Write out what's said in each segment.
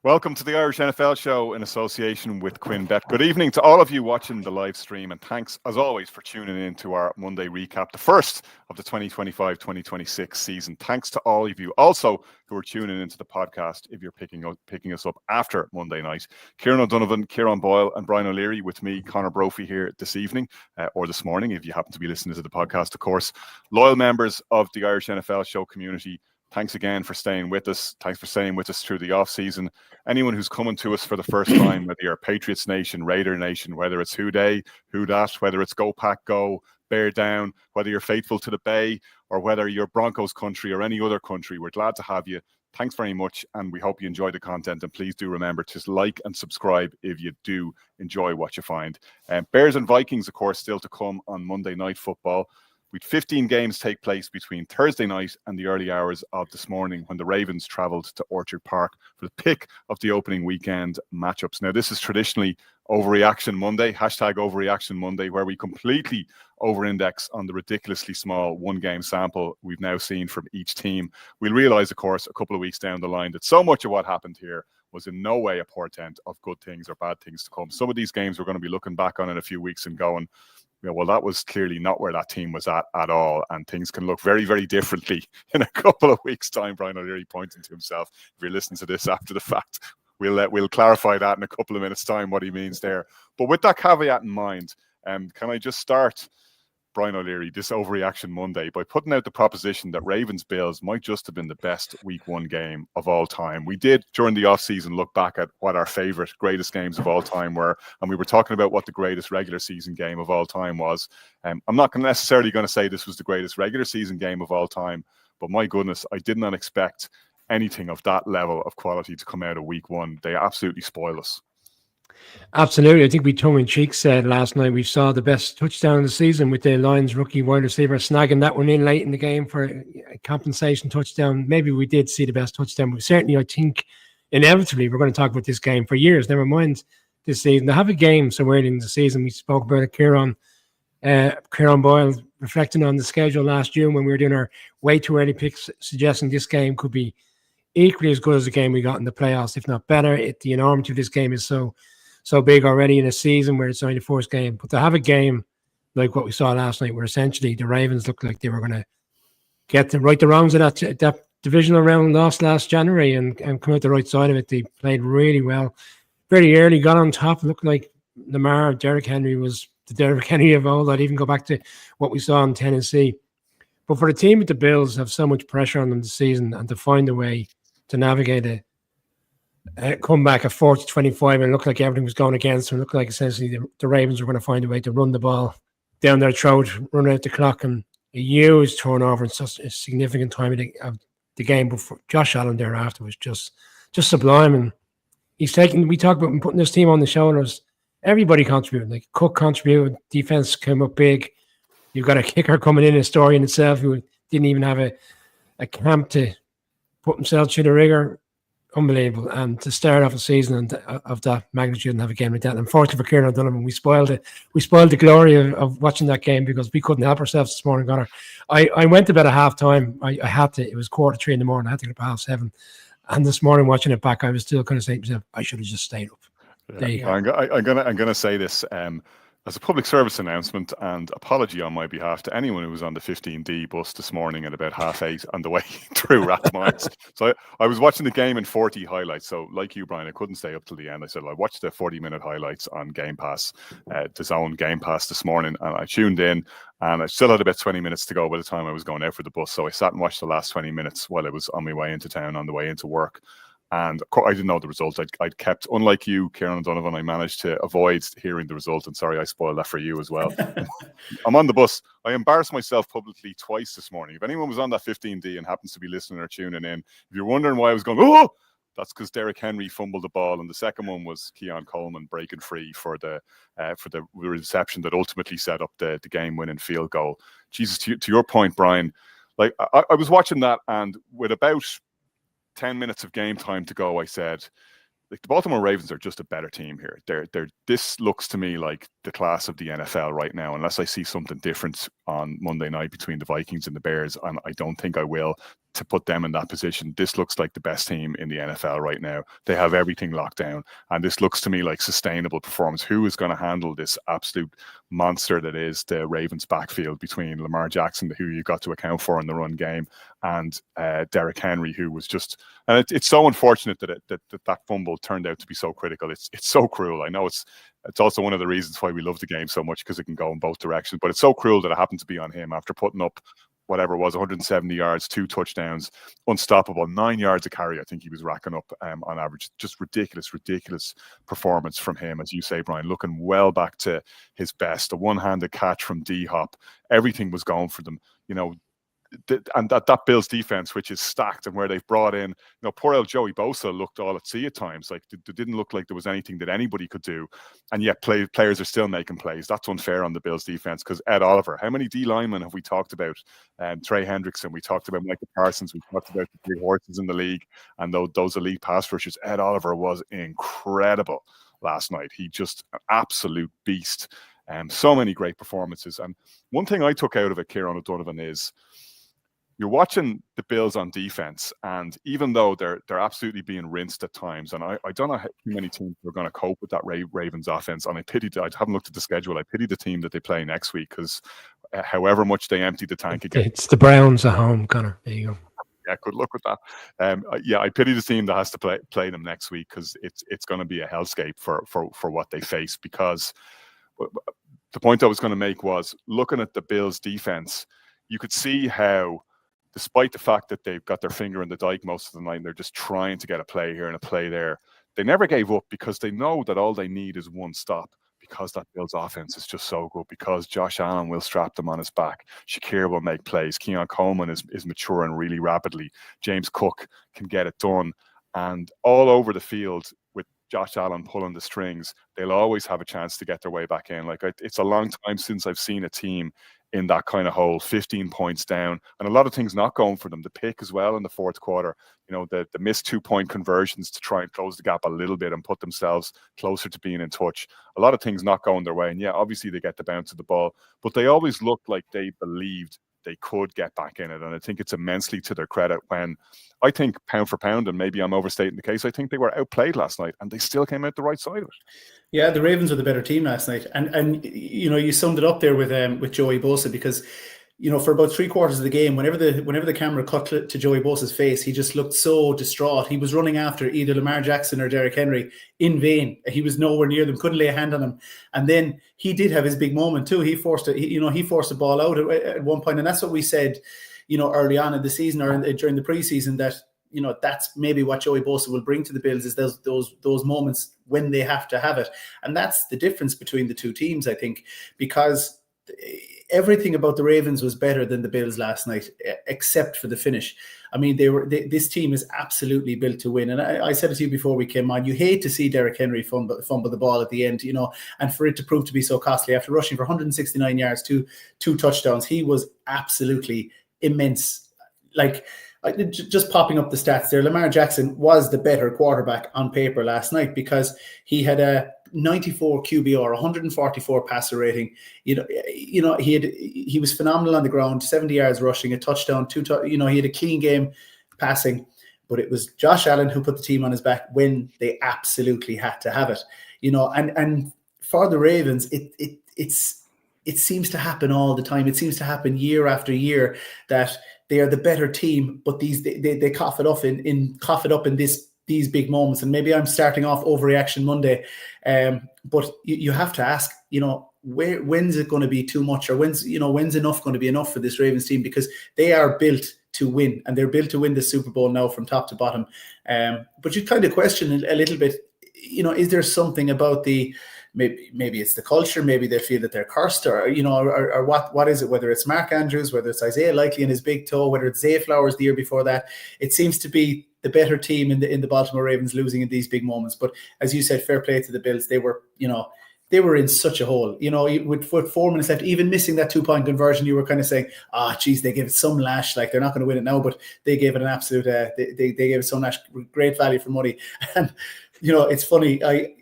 Welcome to the Irish NFL Show in association with QuinnBet. Good evening to all of you watching the live stream, and thanks as always for tuning in to our Monday recap, the first of the 2025-2026 season. Thanks to all of you also who are tuning into the podcast if you're picking us up after Monday night. Kieran O'Donovan, Kieran Boyle and Brian O'Leary with me, Conor Brophy, here this evening or this morning if you happen to be listening to the podcast, of course. Loyal members of the Irish NFL Show community, thanks again for staying with us. Thanks for staying with us through the off-season. Anyone who's coming to us for the first time, whether you're Patriots Nation, Raider Nation, whether it's Who Dey, Who Dat, whether it's Go Pack Go, Bear Down, whether you're faithful to the Bay, or whether you're Broncos country or any other country, we're glad to have you. Thanks very much, and we hope you enjoy the content. And please do remember to like and subscribe if you do enjoy what you find. Bears and Vikings, of course, still to come on Monday Night Football. With 15 games take place between Thursday night and the early hours of this morning when the Ravens travelled to Orchard Park for the pick of the opening weekend matchups. Now, this is traditionally Overreaction Monday, #Overreaction Monday, where we completely over-index on the ridiculously small one-game sample we've now seen from each team. We'll realise, of course, a couple of weeks down the line that so much of what happened here was in no way a portent of good things or bad things to come. Some of these games we're going to be looking back on in a few weeks and going, well, that was clearly not where that team was at all, and things can look very, very differently in a couple of weeks' time. Brian O'Leary pointing to himself. If you're listening to this after the fact, we'll clarify that in a couple of minutes' time what he means there. But with that caveat in mind, can I just start, Brian O'Leary, this Overreaction Monday by putting out the proposition that Ravens-Bills might just have been the best Week 1 game of all time. We did, during the off-season, look back at what our favourite, greatest games of all time were, and we were talking about what the greatest regular season game of all time was. I'm not necessarily going to say this was the greatest regular season game of all time, but my goodness, I did not expect anything of that level of quality to come out of Week 1. They absolutely spoiled us. Absolutely. I think we tongue-in-cheek said last night we saw the best touchdown of the season with the Lions rookie wide receiver snagging that one in late in the game for a compensation touchdown. Maybe we did see the best touchdown, but certainly I think inevitably we're going to talk about this game for years, never mind this season. They have a game so early in the season. We spoke about it, Kieran Boyle, reflecting on the schedule last June when we were doing our way too early picks, suggesting this game could be equally as good as the game we got in the playoffs, if not better. The enormity of this game is so big already in a season where it's only the first game. But to have a game like what we saw last night, where essentially the Ravens looked like they were going to get to right the wrongs of that divisional round lost last January and come out the right side of it. They played really well. Very early, got on top, looked like Lamar, Derrick Henry was the Derrick Henry of old. I'd even go back to what we saw in Tennessee. But for the team with the Bills have so much pressure on them this season and to find a way to navigate come back at 40-25 and looked like everything was going against them. Looked like essentially the Ravens were going to find a way to run the ball down their throat, run out the clock, and a huge turnover in such a significant time of the game. But for Josh Allen thereafter was just sublime. And we talked about putting this team on the shoulders. Everybody contributed. Like Cook contributed. Defense came up big. You've got a kicker coming in, a story in itself, who didn't even have a camp to put himself through the rigor. Unbelievable. And to start off a season of that magnitude and have a game like that. Unfortunately for Kieran O'Donovan, we spoiled it. We spoiled the glory of watching that game because we couldn't help ourselves this morning, Connor. I went to bed at half-time. I had to. It was 3:15 in the morning. I had to get up at 7:30. And this morning, watching it back, I was still kind of saying to myself, I should have just stayed up. There you go. I'm gonna say this as a public service announcement and apology on my behalf to anyone who was on the 15D bus this morning at about 8:30 on the way through Rathmines. So I was watching the game in 40 highlights. So like you, Brian, I couldn't stay up till the end. I said, I watched the 40-minute highlights on Game Pass, DAZN Game Pass this morning, and I tuned in, and I still had about 20 minutes to go by the time I was going out for the bus. So I sat and watched the last 20 minutes while I was on my way into town, on the way into work. And I didn't know the result. I'd kept, unlike you, Kieran O'Donovan, I managed to avoid hearing the result. And sorry, I spoiled that for you as well. I'm on the bus. I embarrassed myself publicly twice this morning. If anyone was on that 15D and happens to be listening or tuning in, if you're wondering why I was going, oh, that's because Derrick Henry fumbled the ball. And the second one was Keon Coleman breaking free for the reception that ultimately set up the game-winning field goal. Jesus, to your point, Brian, like I was watching that, and with about 10 minutes of game time to go, I said, like, the Baltimore Ravens are just a better team here. This looks to me like the class of the NFL right now, unless I see something different on Monday night between the Vikings and the Bears, and I don't think I will. to put them in that position. This looks like the best team in the NFL right now. They have everything locked down, and this looks to me like sustainable performance. Who is going to handle this absolute monster that is the Ravens backfield between Lamar Jackson, who you got to account for in the run game, and Derrick Henry, who was just, and it's so unfortunate that fumble turned out to be so critical. It's so cruel. I know it's also one of the reasons why we love the game so much, because it can go in both directions, but it's so cruel that it happened to be on him after putting up whatever it was, 170 yards, 2 touchdowns, unstoppable, 9 yards a carry. I think he was racking up on average. Just ridiculous performance from him, as you say, Brian, looking well back to his best. A one-handed catch from D-Hop. Everything was going for them, and that Bills defense, which is stacked, and where they've brought in, poor old Joey Bosa looked all at sea at times. Like, it didn't look like there was anything that anybody could do, and yet players are still making plays. That's unfair on the Bills defense, because Ed Oliver, how many D linemen have we talked about? Trey Hendrickson, we talked about Michael Parsons, we talked about the big horses in the league, and those elite pass rushers. Ed Oliver was incredible last night. He just an absolute beast. So many great performances. And one thing I took out of it, Kieran O'Donovan, is you're watching the Bills on defense, and even though they're absolutely being rinsed at times, and I don't know how many teams are going to cope with that Ravens offense, and I haven't looked at the schedule, I pity the team that they play next week, because however much they empty the tank again. It's the Browns at home, Connor. There you go. Yeah, good luck with that. I pity the team that has to play them next week, because it's going to be a hellscape for what they face. Because the point I was going to make was, looking at the Bills defense, you could see how, despite the fact that they've got their finger in the dike most of the night, and they're just trying to get a play here and a play there, they never gave up, because they know that all they need is one stop, because that Bills offense is just so good, because Josh Allen will strap them on his back. Shakir will make plays. Keon Coleman is maturing really rapidly. James Cook can get it done. And all over the field, with Josh Allen pulling the strings, they'll always have a chance to get their way back in. Like, it's a long time since I've seen a team in that kind of hole, 15 points down, and a lot of things not going for them. The pick as well in the fourth quarter, the missed 2-point conversions to try and close the gap a little bit and put themselves closer to being in touch. A lot of things not going their way. And yeah, obviously they get the bounce of the ball, but they always looked like they believed they could get back in it. And I think it's immensely to their credit, when I think, pound for pound, and maybe I'm overstating the case, I think they were outplayed last night, and they still came out the right side of it. Yeah, the Ravens were the better team last night, and you summed it up there with Joey Bosa, because for about 3/4 of the game, whenever the camera cut to Joey Bosa's face, he just looked so distraught. He was running after either Lamar Jackson or Derrick Henry in vain. He was nowhere near them, couldn't lay a hand on them. And then he did have his big moment too. He forced a ball out at one point, and that's what we said, early on in the season, or during the preseason, that that's maybe what Joey Bosa will bring to the Bills, is those moments when they have to have it. And that's the difference between the two teams, I think, because everything about the Ravens was better than the Bills last night, except for the finish. I mean, this team is absolutely built to win. And I said it to you before we came on, you hate to see Derrick Henry fumble the ball at the end, and for it to prove to be so costly. After rushing for 169 yards, two touchdowns, he was absolutely immense. Like, just popping up the stats there, Lamar Jackson was the better quarterback on paper last night, because he had a 94 QBR, 144 passer rating. He was phenomenal on the ground, 70 yards rushing, a touchdown, he had a clean game passing. But it was Josh Allen who put the team on his back when they absolutely had to have it. And for the Ravens, it seems to happen all the time. It seems to happen year after year that they are the better team, but they cough it up in these big moments. And maybe I'm starting off overreaction Monday, but you have to ask, when's it going to be too much, or when's enough going to be enough for this Ravens team, because they are built to win, and they're built to win the Super Bowl now from top to bottom. But you kind of question a little bit, is there something about maybe it's the culture, maybe they feel that they're cursed, or what is it, whether it's Mark Andrews, whether it's Isaiah Likely and his big toe, whether it's Zay Flowers the year before that. It seems to be the better team in the Baltimore Ravens losing in these big moments. But as you said, fair play to the Bills. They were in such a hole, with 4 minutes left, even missing that 2-point conversion. You were kind of saying, geez, they gave it some lash, like they're not going to win it now, but they gave it an absolute, they gave it some lash, great value for money. And, it's funny,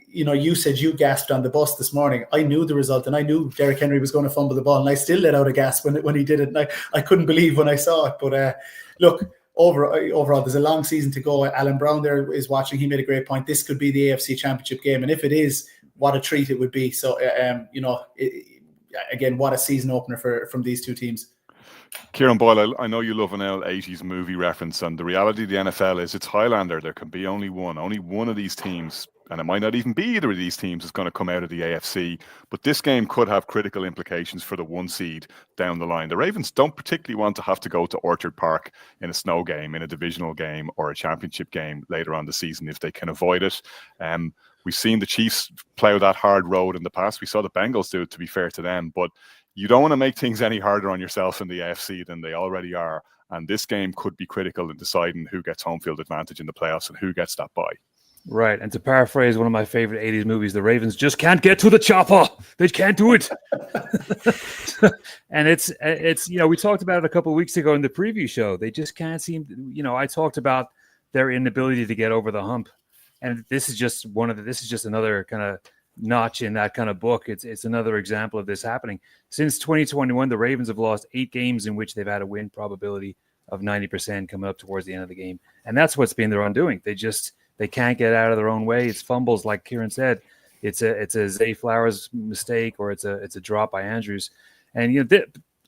you said you gasped on the bus this morning. I knew the result, and I knew Derrick Henry was going to fumble the ball, and I still let out a gasp when he did it. And I couldn't believe when I saw it. But look, overall, there's a long season to go. Alan Brown there is watching. He made a great point. This could be the AFC Championship game, and if it is, what a treat it would be. So, again, what a season opener from these two teams. Kieran Boyle, I know you love an L80s movie reference, and the reality of the NFL is it's Highlander. There can be only one of these teams, and it might not even be either of these teams is going to come out of the AFC. But this game could have critical implications for the 1 seed down the line. The Ravens don't particularly want to have to go to Orchard Park in a snow game, in a divisional game, or a championship game later on the season if they can avoid it. We've seen the Chiefs plow that hard road in the past. We saw the Bengals do it, to be fair to them, but you don't want to make things any harder on yourself in the AFC than they already are. And this game could be critical in deciding who gets home field advantage in the playoffs and who gets that bye. Right. And to paraphrase one of my favorite 80s movies, the Ravens just can't get to the chopper. They can't do it. And it's we talked about it a couple of weeks ago in the preview show. They just can't seem, I talked about their inability to get over the hump. And this is just another kind of notch in that kind of book. It's another example of this happening. Since 2021, the Ravens have lost 8 games in which they've had a win probability of 90% coming up towards the end of the game. And that's what's been their undoing. They can't get out of their own way. It's fumbles, like Kieran said. It's a Zay Flowers mistake, or it's a drop by Andrews. And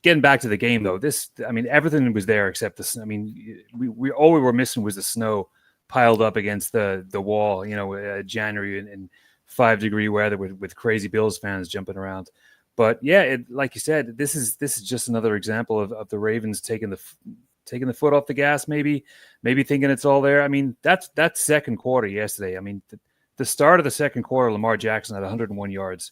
getting back to the game though, everything was there except this. We all we were missing was the snow piled up against the wall. January in 5-degree weather with crazy Bills fans jumping around. But yeah, like you said, this is just another example of the Ravens taking the foot off the gas, maybe thinking it's all there. That second quarter yesterday. The start of the second quarter, Lamar Jackson had 101 yards,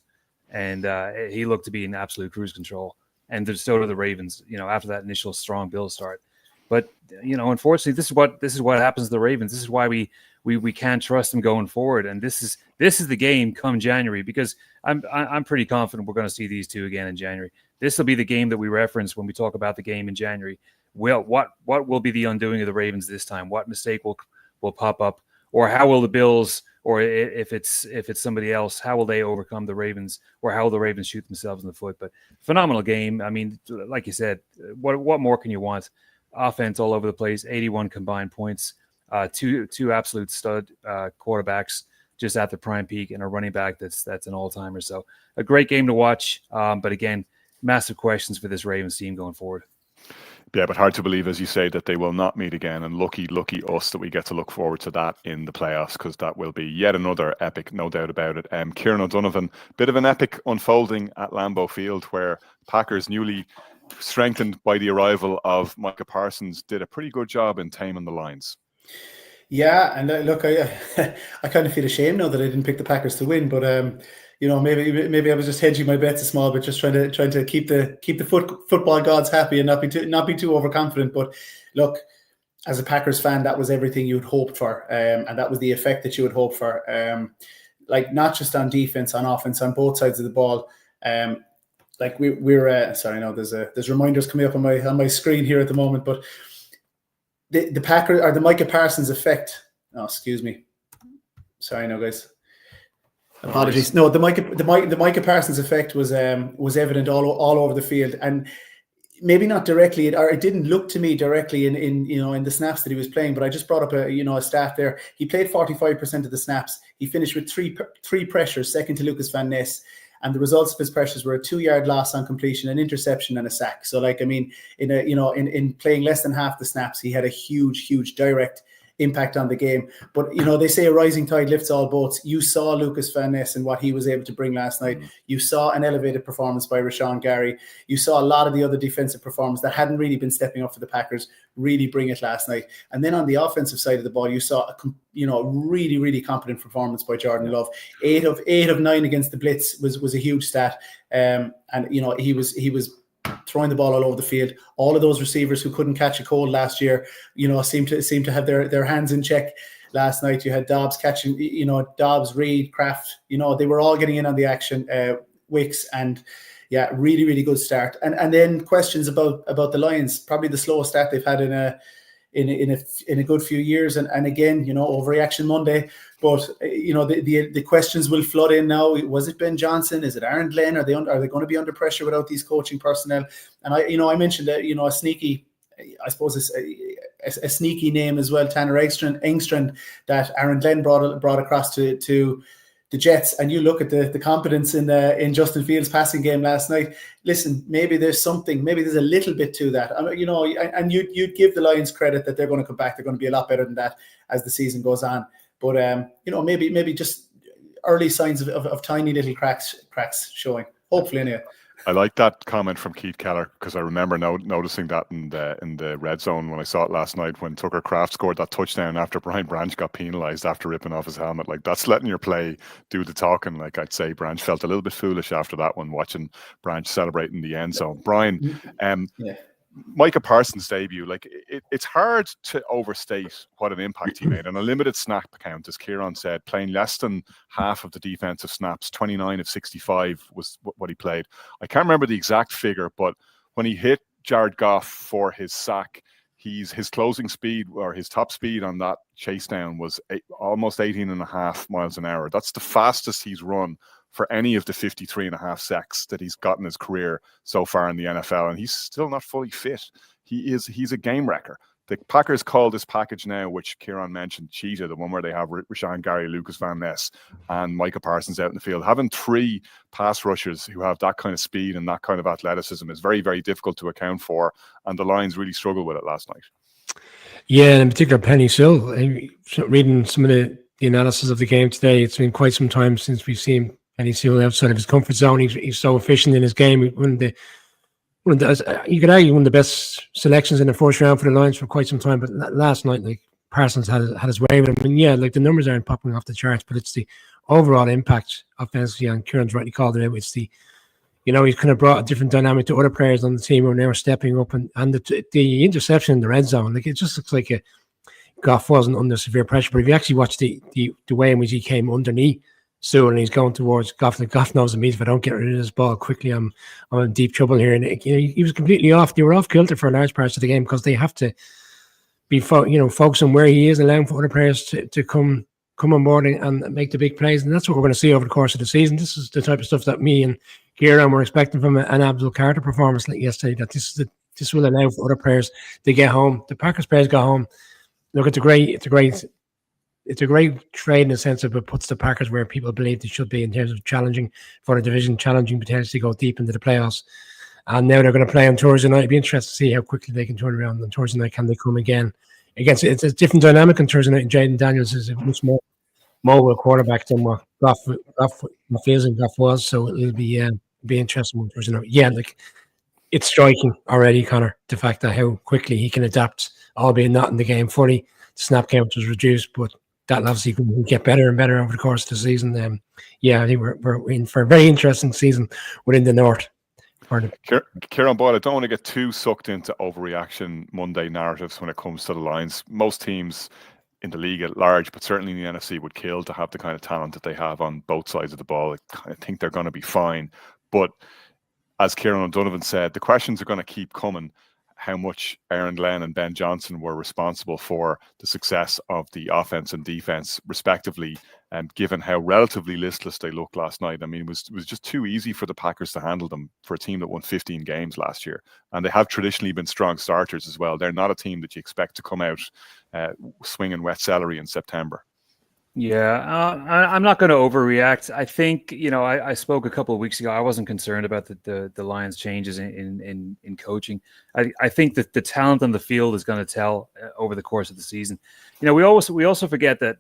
and he looked to be in absolute cruise control. And so did the Ravens. After that initial strong Bills start. But unfortunately, this is what happens to the Ravens. This is why we can't trust them going forward. And this is the game come January, because I'm pretty confident we're going to see these two again in January. This will be the game that we reference when we talk about the game in January. Well, what will be the undoing of the Ravens this time? What mistake will pop up, or how will the Bills, or if it's somebody else, how will they overcome the Ravens, or how will the Ravens shoot themselves in the foot? But phenomenal game. Like you said, what more can you want? Offense all over the place, 81 combined points, two absolute stud quarterbacks just at the prime peak, and a running back that's an all-timer. So a great game to watch. But again, massive questions for this Ravens team going forward. Yeah, but hard to believe, as you say, that they will not meet again. And lucky us that we get to look forward to that in the playoffs, because that will be yet another epic, no doubt about it. Kieran O'Donovan, bit of an epic unfolding at Lambeau Field, where Packers, newly strengthened by the arrival of Micah Parsons, did a pretty good job in taming the Lions. Yeah, and look, I kind of feel ashamed now that I didn't pick the Packers to win, but maybe I was just hedging my bets a small bit, just trying to keep the football gods happy and not be too overconfident. But look, as a Packers fan, that was everything you'd hoped for, and that was the effect that you would hope for. Not just on defense, on offense, on both sides of the ball. We're sorry, no, there's reminders coming up on my screen here at the moment, but the Packer, or the Micah Parsons effect. Oh, excuse me. Sorry, no, guys. Apologies. No, the Micah Parsons effect was evident all over the field, and maybe not directly, or it didn't look to me directly in the snaps that he was playing. But I just brought up a stat there. He played 45% of the snaps. He finished with three pressures, second to Lucas Van Ness. And the results of his pressures were a 2-yard loss on completion, an interception, and a sack. So, in playing less than half the snaps, he had a huge direct impact on the game. But they say a rising tide lifts all boats. You saw Lucas Van Ness and what he was able to bring last night. You saw an elevated performance by Rashawn Gary. You saw a lot of the other defensive performers that hadn't really been stepping up for the Packers really bring it last night. And then on the offensive side of the ball, you saw a really competent performance by Jordan Love. 8 of 9 against the blitz was a huge stat. And he was throwing the ball all over the field. All of those receivers who couldn't catch a cold last year, seem to have their hands in check last night. You had Dobbs catching, Dobbs, Reed, Kraft, they were all getting in on the action, Wicks, and yeah, really good start. And then questions about the Lions, probably the slowest start they've had in a good few years. And again, overreaction Monday. But the questions will flood in now. Was it Ben Johnson? Is it Aaron Glenn? Are they going to be under pressure without these coaching personnel? And I mentioned that a sneaky I suppose a sneaky name as well, Tanner Engstrand, that Aaron Glenn brought across to the Jets, and you look at the confidence in Justin Fields' passing game last night. Listen, maybe there's a little bit to that. And you'd give the Lions credit that they're going to come back. They're going to be a lot better than that as the season goes on. But maybe just early signs of tiny little cracks showing. Hopefully, anyway. I like that comment from Keith Keller, because I remember noticing that in the red zone when I saw it last night when Tucker Kraft scored that touchdown after Brian Branch got penalised after ripping off his helmet. Like, that's letting your play do the talking. Like, I'd say Branch felt a little bit foolish after that one, watching Branch celebrating the end zone. Brian, Micah Parsons' debut, like, it's hard to overstate what an impact he made. On a limited snap count, as Kieran said, playing less than half of the defensive snaps, 29 of 65 was what he played. I can't remember the exact figure, but when he hit Jared Goff for his sack, his closing speed, or his top speed on that chase down, was almost 18.5 miles an hour. That's the fastest he's run for any of the 53.5 sacks that he's got in his career so far in the NFL, and he's still not fully fit. He's a game wrecker. The Packers call this package now, which Kieran mentioned, Cheetah, the one where they have Rashawn Gary, Lucas Van Ness, and Micah Parsons out in the field. Having 3 pass rushers who have that kind of speed and that kind of athleticism is very, very difficult to account for, and the Lions really struggled with it last night. Yeah, and in particular, Penny Sill. Reading some of the analysis of the game today, it's been quite some time since we've seen Penny Sewell outside of his comfort zone. He's so efficient in his game. You could argue one of the best selections in the first round for the Lions for quite some time. But last night, like, Parsons had his way with him. And yeah, like, the numbers aren't popping off the charts, but it's the overall impact offensively. And Kieran's rightly called it out. It's the, he's kind of brought a different dynamic to other players on the team who are now stepping up, and the interception in the red zone. Like, it just looks like Goff wasn't under severe pressure. But if you actually watch the way in which he came underneath Sewell and he's going towards Goff, like, Goff knows immediately, if I don't get rid of this ball quickly, I'm in deep trouble here. And he was completely off. They were off kilter for large parts of the game because they have to be focused on where he is, allowing for other players to come on board and make the big plays. And that's what we're going to see over the course of the season. This is the type of stuff that me and Kieran were expecting from an Abdul Carter performance like yesterday, that this will allow for other players to get home. The Packers players got home. Look, it's a great trade in the sense of it puts the Packers where people believe they should be in terms of challenging for the division, challenging potentially go deep into the playoffs. And now they're going to play on Thursday night. It'd be interesting to see how quickly they can turn around on Thursday night. Can they come again against? It's a different dynamic on Thursday night. And Jaden Daniels is a much more mobile quarterback than what Goff was. So it'll be interesting on Thursday night. Yeah, like, it's striking already, Connor, the fact that how quickly he can adapt, albeit not in the game fully. The snap count was reduced, but that obviously can get better and better over the course of the season. I think we're in for a very interesting season within the North. Kieran Boyle, I don't want to get too sucked into overreaction Monday narratives when it comes to the Lions. Most teams in the league at large, but certainly in the NFC, would kill to have the kind of talent that they have on both sides of the ball. I kind of think they're going to be fine. But as Kieran O'Donovan said, the questions are going to keep coming. How much Aaron Glenn and Ben Johnson were responsible for the success of the offense and defense, respectively, and given how relatively listless they looked last night. I mean, it was just too easy for the Packers to handle them for a team that won 15 games last year. And they have traditionally been strong starters as well. They're not a team that you expect to come out swinging wet celery in September. Yeah, I'm not going to overreact. I think, I spoke a couple of weeks ago. I wasn't concerned about the Lions' changes in coaching. I think that the talent on the field is going to tell over the course of the season. We also forget that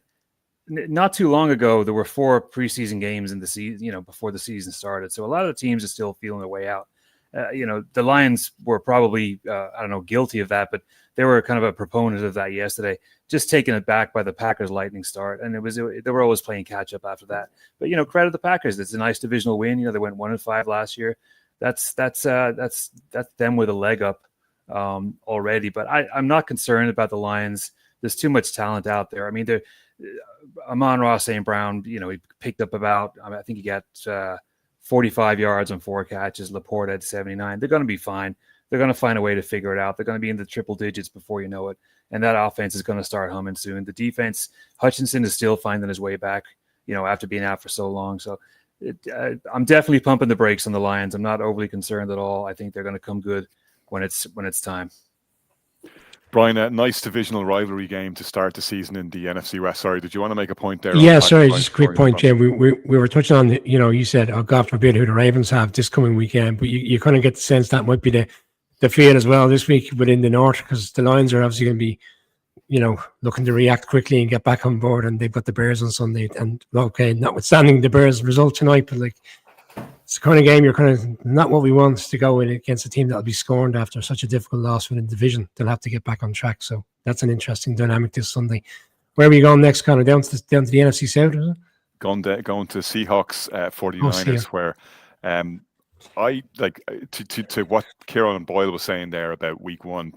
not too long ago there were 4 preseason games in the season, before the season started. So a lot of the teams are still feeling their way out. The Lions were probably guilty of that, but they were kind of a proponent of that yesterday, just taken aback by the Packers' lightning start. And they were always playing catch up after that. But, credit the Packers. It's a nice divisional win. They went 1-5 last year. That's them with a leg up already. But I'm not concerned about the Lions. There's too much talent out there. I mean, Amon-Ra St. Brown, he picked up I think he got 45 yards on 4 catches. Laporte had 79. They're going to be fine. They're going to find a way to figure it out. They're going to be in the triple digits before you know it. And that offense is going to start humming soon. The defense, Hutchinson is still finding his way back, after being out for so long. So I'm definitely pumping the brakes on the Lions. I'm not overly concerned at all. I think they're going to come good when it's time. Brian, a nice divisional rivalry game to start the season in the NFC West. Sorry, did you want to make a point there? Yeah, sorry, just a quick point, Jim. We were touching on, you said, oh, God forbid who the Ravens have this coming weekend, but you kind of get the sense that might be the feel as well this week within the North, because the Lions are obviously going to be, looking to react quickly and get back on board, and they've got the Bears on Sunday. And okay, notwithstanding the Bears result tonight, but it's the kind of game you're kind of not what we want to go in against a team that'll be scorned after such a difficult loss within the division. They'll have to get back on track. So that's an interesting dynamic this Sunday. Where are we going next, Connor? Down to the NFC South, is it? Going to Seahawks 49ers, where I like to what Kieran and Boyle was saying there about week one,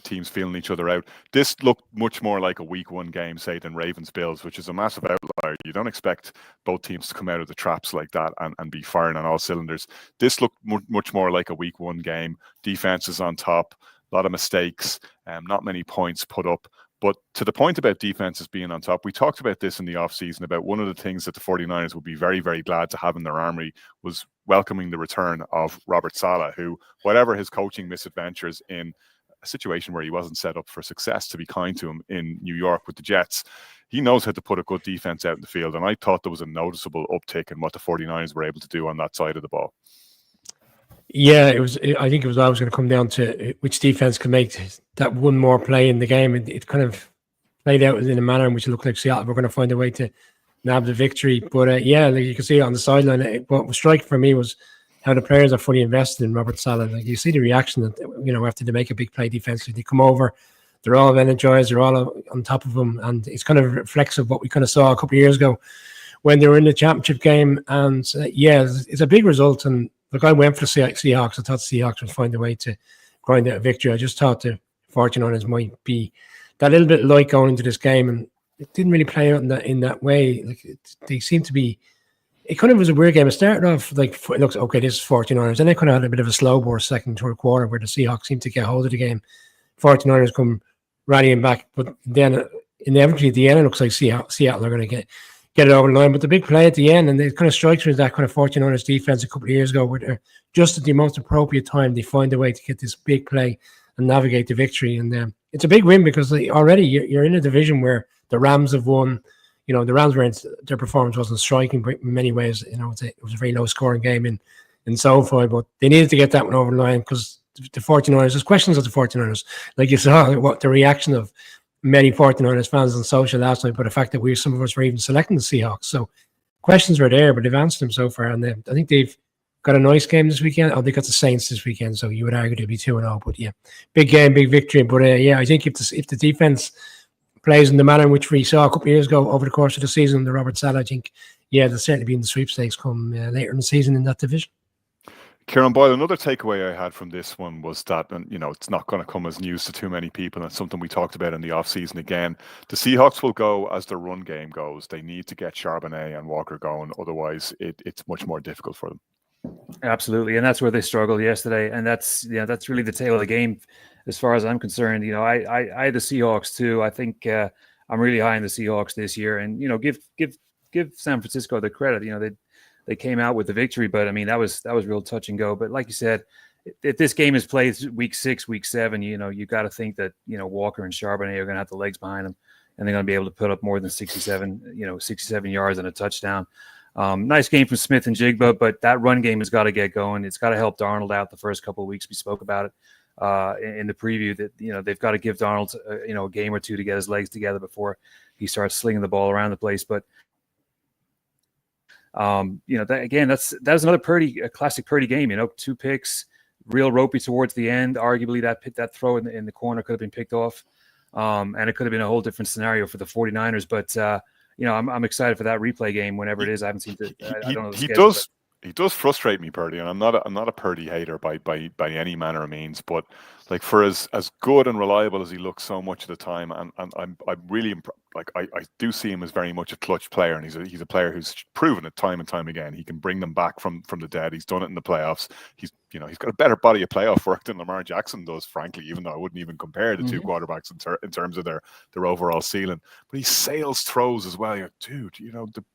teams feeling each other out. This looked much more like a week one game, say, than Ravens Bills, which is a massive outlier. You don't expect both teams to come out of the traps like that and be firing on all cylinders. This looked much more like a week one game. Defenses on top, a lot of mistakes, not many points put up. But to the point about defenses being on top, we talked about this in the offseason about one of the things that the 49ers would be very, very glad to have in their armory was welcoming the return of Robert Saleh, who, whatever his coaching misadventures in a situation where he wasn't set up for success, to be kind to him in New York with the Jets, he knows how to put a good defense out in the field. And I thought there was a noticeable uptick in what the 49ers were able to do on that side of the ball. Yeah, I think it was always going to come down to which defense could make that one more play in the game. It kind of played out in a manner in which it looked like Seattle were going to find a way to nab the victory. But yeah, like you can see on the sideline, what was striking for me was how the players are fully invested in Robert Saleh. Like you see the reaction that after they make a big play defensively, they come over, they're all energized, they're all on top of them, and it's kind of reflects of what we kind of saw a couple of years ago when they were in the championship game. And yeah, it's a big result. And look, I went for the Seahawks. I thought the Seahawks would find a way to grind out a victory. I just thought the 49ers might be that little bit light going into this game, and it didn't really play out in that way. Like they seemed to be. It kind of was a weird game. It started off like it looks okay. This is 49ers, and they kind of had a bit of a slow burst second, third quarter where the Seahawks seemed to get hold of the game. 49ers come rallying back, but then inevitably at the end it looks like Seattle are going to get it over the line. But the big play at the end, and it kind of strikes me as that kind of 49ers defense a couple of years ago, where just at the most appropriate time, they find a way to get this big play and navigate the victory. And it's a big win because already you're in a division where the Rams have won. The Rams their performance wasn't striking in many ways. It was a very low scoring game in SoFi, but they needed to get that one over the line because the 49ers, there's questions of the 49ers. Like you saw what the reaction of many 49ers fans on social last night, but the fact that some of us were even selecting the Seahawks. So questions were there, but they've answered them so far. And I think they've got a nice game this weekend. Oh, they got the Saints this weekend, so you would argue they'd be 2-0. But yeah, big game, big victory. But yeah, I think if the defense plays in the manner in which we saw a couple of years ago over the course of the season, the Robert Saleh, I think, yeah, they'll certainly be in the sweepstakes come later in the season in that division. Kieran Boyle, another takeaway I had from this one was that, and it's not going to come as news to too many people, and it's something we talked about in the offseason again. The Seahawks will go as the run game goes. They need to get Charbonnet and Walker going, otherwise it's much more difficult for them. Absolutely, and that's where they struggled yesterday, and that's really the tail of the game as far as I'm concerned. I had the Seahawks too. I think I'm really high in the Seahawks this year, and give San Francisco the credit. They came out with the victory, but I mean that was real touch and go. But like you said, if this game is played week 6, week 7, you got to think that Walker and Charbonnet are going to have the legs behind them, and they're going to be able to put up more than 67 yards and a touchdown. Nice game from Smith and Jigba, but that run game has got to get going. It's got to help Darnold out the first couple of weeks. We spoke about it in the preview that they've got to give Darnold a game or two to get his legs together before he starts slinging the ball around the place. But that's another a classic Purdy game. 2 picks, real ropey towards the end. Arguably that throw in the corner could have been picked off, and it could have been a whole different scenario for the 49ers. But I'm excited for that replay game whenever it is. I haven't seen it. I don't know. He does frustrate me, Purdy, and I'm not a Purdy hater by any manner of means. But like for as good and reliable as he looks so much of the time, and I'm really like I do see him as very much a clutch player, and he's a player who's proven it time and time again. He can bring them back from the dead. He's done it in the playoffs. He's got a better body of playoff work than Lamar Jackson does, frankly, even though I wouldn't even compare the two quarterbacks in terms of their overall ceiling. But he sails throws as well. You're like, dude,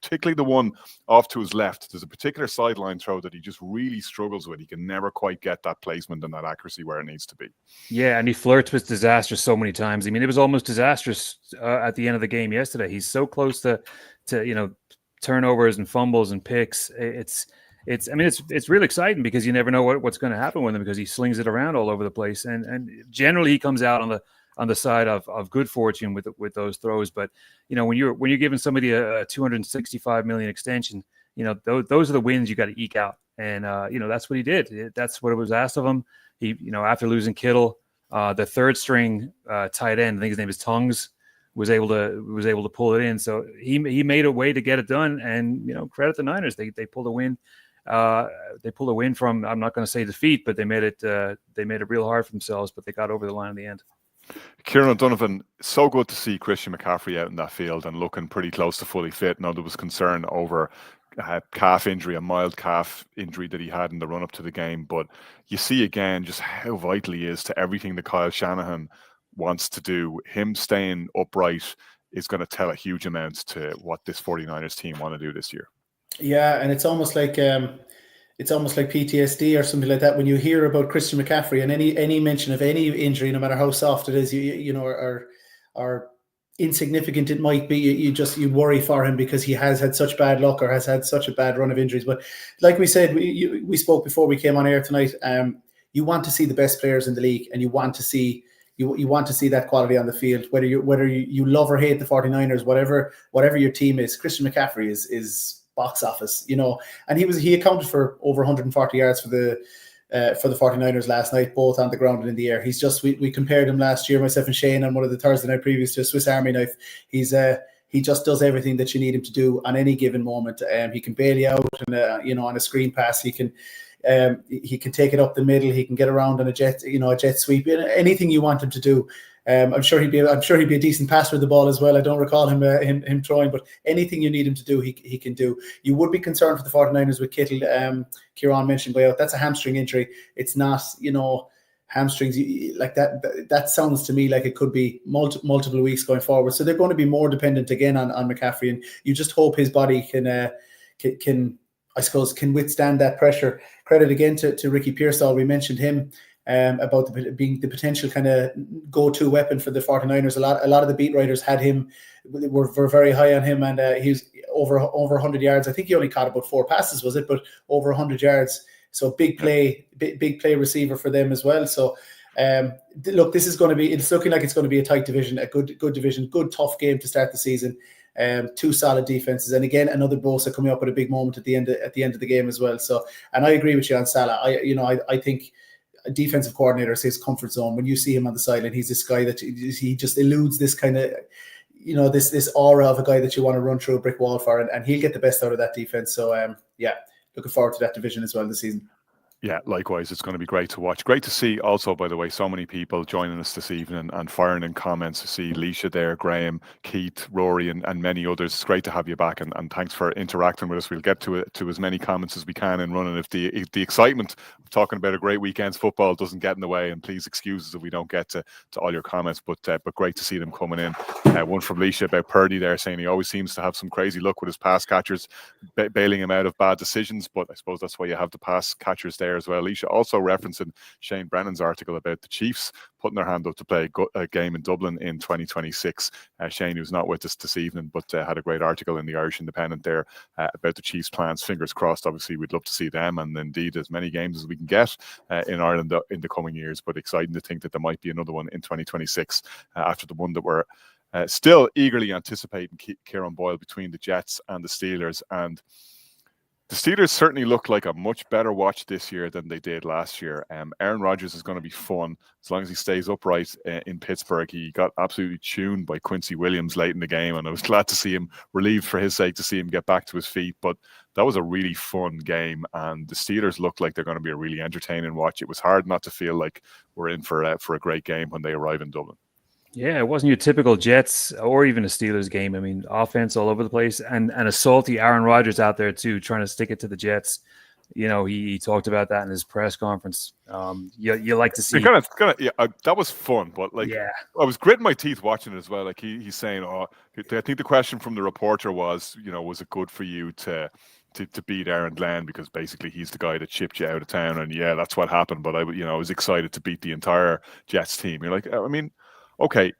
particularly the one off to his left, there's a particular sideline throw that he just really struggles with. He can never quite get that placement and that accuracy where it needs to be. Yeah, and he flirts with disaster so many times. I mean, it was almost disastrous at the end of the game yesterday. He's so close to turnovers and fumbles and picks. It's really exciting because you never know what's going to happen with him, because he slings it around all over the place, and generally he comes out on the side of good fortune with those throws. But when you're giving somebody a $265 million extension, those are the wins you got to eke out, and that's what he did. That's what it was asked of him. He after losing Kittle, the third string tight end, I think his name is Tongues, was able to pull it in. So he made a way to get it done, and credit the Niners. They pulled a win. They pulled a win from, I'm not going to say defeat, but they made it real hard for themselves, but they got over the line in the end. Kieran O'Donovan, so good to see Christian McCaffrey out in that field and looking pretty close to fully fit. Now, there was concern over calf injury, a mild calf injury that he had in the run up to the game, but you see again just how vital he is to everything that Kyle Shanahan wants to do. Him staying upright is going to tell a huge amount to what this 49ers team want to do this year. Yeah, and it's almost like PTSD or something like that when you hear about Christian McCaffrey, and any mention of any injury, no matter how soft it is, or insignificant it might be, you worry for him because he has had such bad luck or has had such a bad run of injuries. But like we said, we spoke before we came on air tonight. You want to see the best players in the league, and you want to see that quality on the field, whether you love or hate the 49ers, whatever your team is. Christian McCaffrey is box office, and he accounted for over 140 yards for the 49ers last night, both on the ground and in the air. He's just, we compared him last year, myself and Shane, on one of the Thursday night previews to a Swiss Army knife. He just does everything that you need him to do on any given moment. He can bail you out, and on a screen pass, he can take it up the middle. He can get around on a jet sweep. Anything you want him to do. I'm sure he'd be a decent passer of the ball as well. I don't recall him throwing, but anything you need him to do, he can do. You would be concerned for the 49ers with Kittle. Kieran mentioned way out. That's a hamstring injury. It's not, hamstrings like that. That sounds to me like it could be multiple weeks going forward. So they're going to be more dependent again on McCaffrey, and you just hope his body can I suppose can withstand that pressure. Credit again to Ricky Pearsall. We mentioned him. About being the potential kind of go-to weapon for the 49ers. A lot of the beat writers had him, were very high on him, and he's over 100 yards. I think he only caught about 4 passes, was it? But over 100 yards. So big play receiver for them as well. So look, it's looking like it's going to be a tight division, a good division, good tough game to start the season. 2 solid defenses, and again another Bosa coming up at a big moment at the end of the game as well. So, and I agree with you on Salah. I think a defensive coordinator is his comfort zone. When you see him on the sideline, he's this guy that he just eludes this kind of, this aura of a guy that you want to run through a brick wall for, and he'll get the best out of that defense. So, looking forward to that division as well this season. Yeah, likewise, it's going to be great to watch. Great to see also, by the way, so many people joining us this evening and firing in comments. To see Leisha there, Graham, Keith, Rory, and many others. It's great to have you back, and thanks for interacting with us. We'll get to as many comments as we can and running. If the excitement of talking about a great weekend's football doesn't get in the way, and please excuse us if we don't get to all your comments, but great to see them coming in. One from Leisha about Purdy there, saying he always seems to have some crazy luck with his pass catchers, bailing him out of bad decisions, but I suppose that's why you have the pass catchers there as well. Alicia also referencing Shane Brennan's article about the Chiefs putting their hand up to play a game in Dublin in 2026. Shane, who's not with us this evening, but had a great article in the Irish Independent there about the Chiefs' plans. Fingers crossed. Obviously, we'd love to see them, and indeed as many games as we can get in Ireland in the coming years. But exciting to think that there might be another one in 2026 after the one that we're still eagerly anticipating, Kieran Boyle, between the Jets and the Steelers. And the Steelers certainly look like a much better watch this year than they did last year. Aaron Rodgers is going to be fun as long as he stays upright in Pittsburgh. He got absolutely tuned by Quincy Williams late in the game, and I was glad to see him, relieved for his sake, to see him get back to his feet. But that was a really fun game, and the Steelers look like they're going to be a really entertaining watch. It was hard not to feel like we're in for a great game when they arrive in Dublin. Yeah, it wasn't your typical Jets or even a Steelers game. I mean, offense all over the place, and a salty Aaron Rodgers out there too, trying to stick it to the Jets. He talked about that in his press conference. You like to see. Yeah, that was fun, but like, Yeah. I was gritting my teeth watching it as well. Like he's saying, "Oh, I think the question from the reporter was, was it good for you to beat Aaron Glenn because basically he's the guy that chipped you out of town?" And yeah, that's what happened. But I was excited to beat the entire Jets team. You're like, I mean, okay,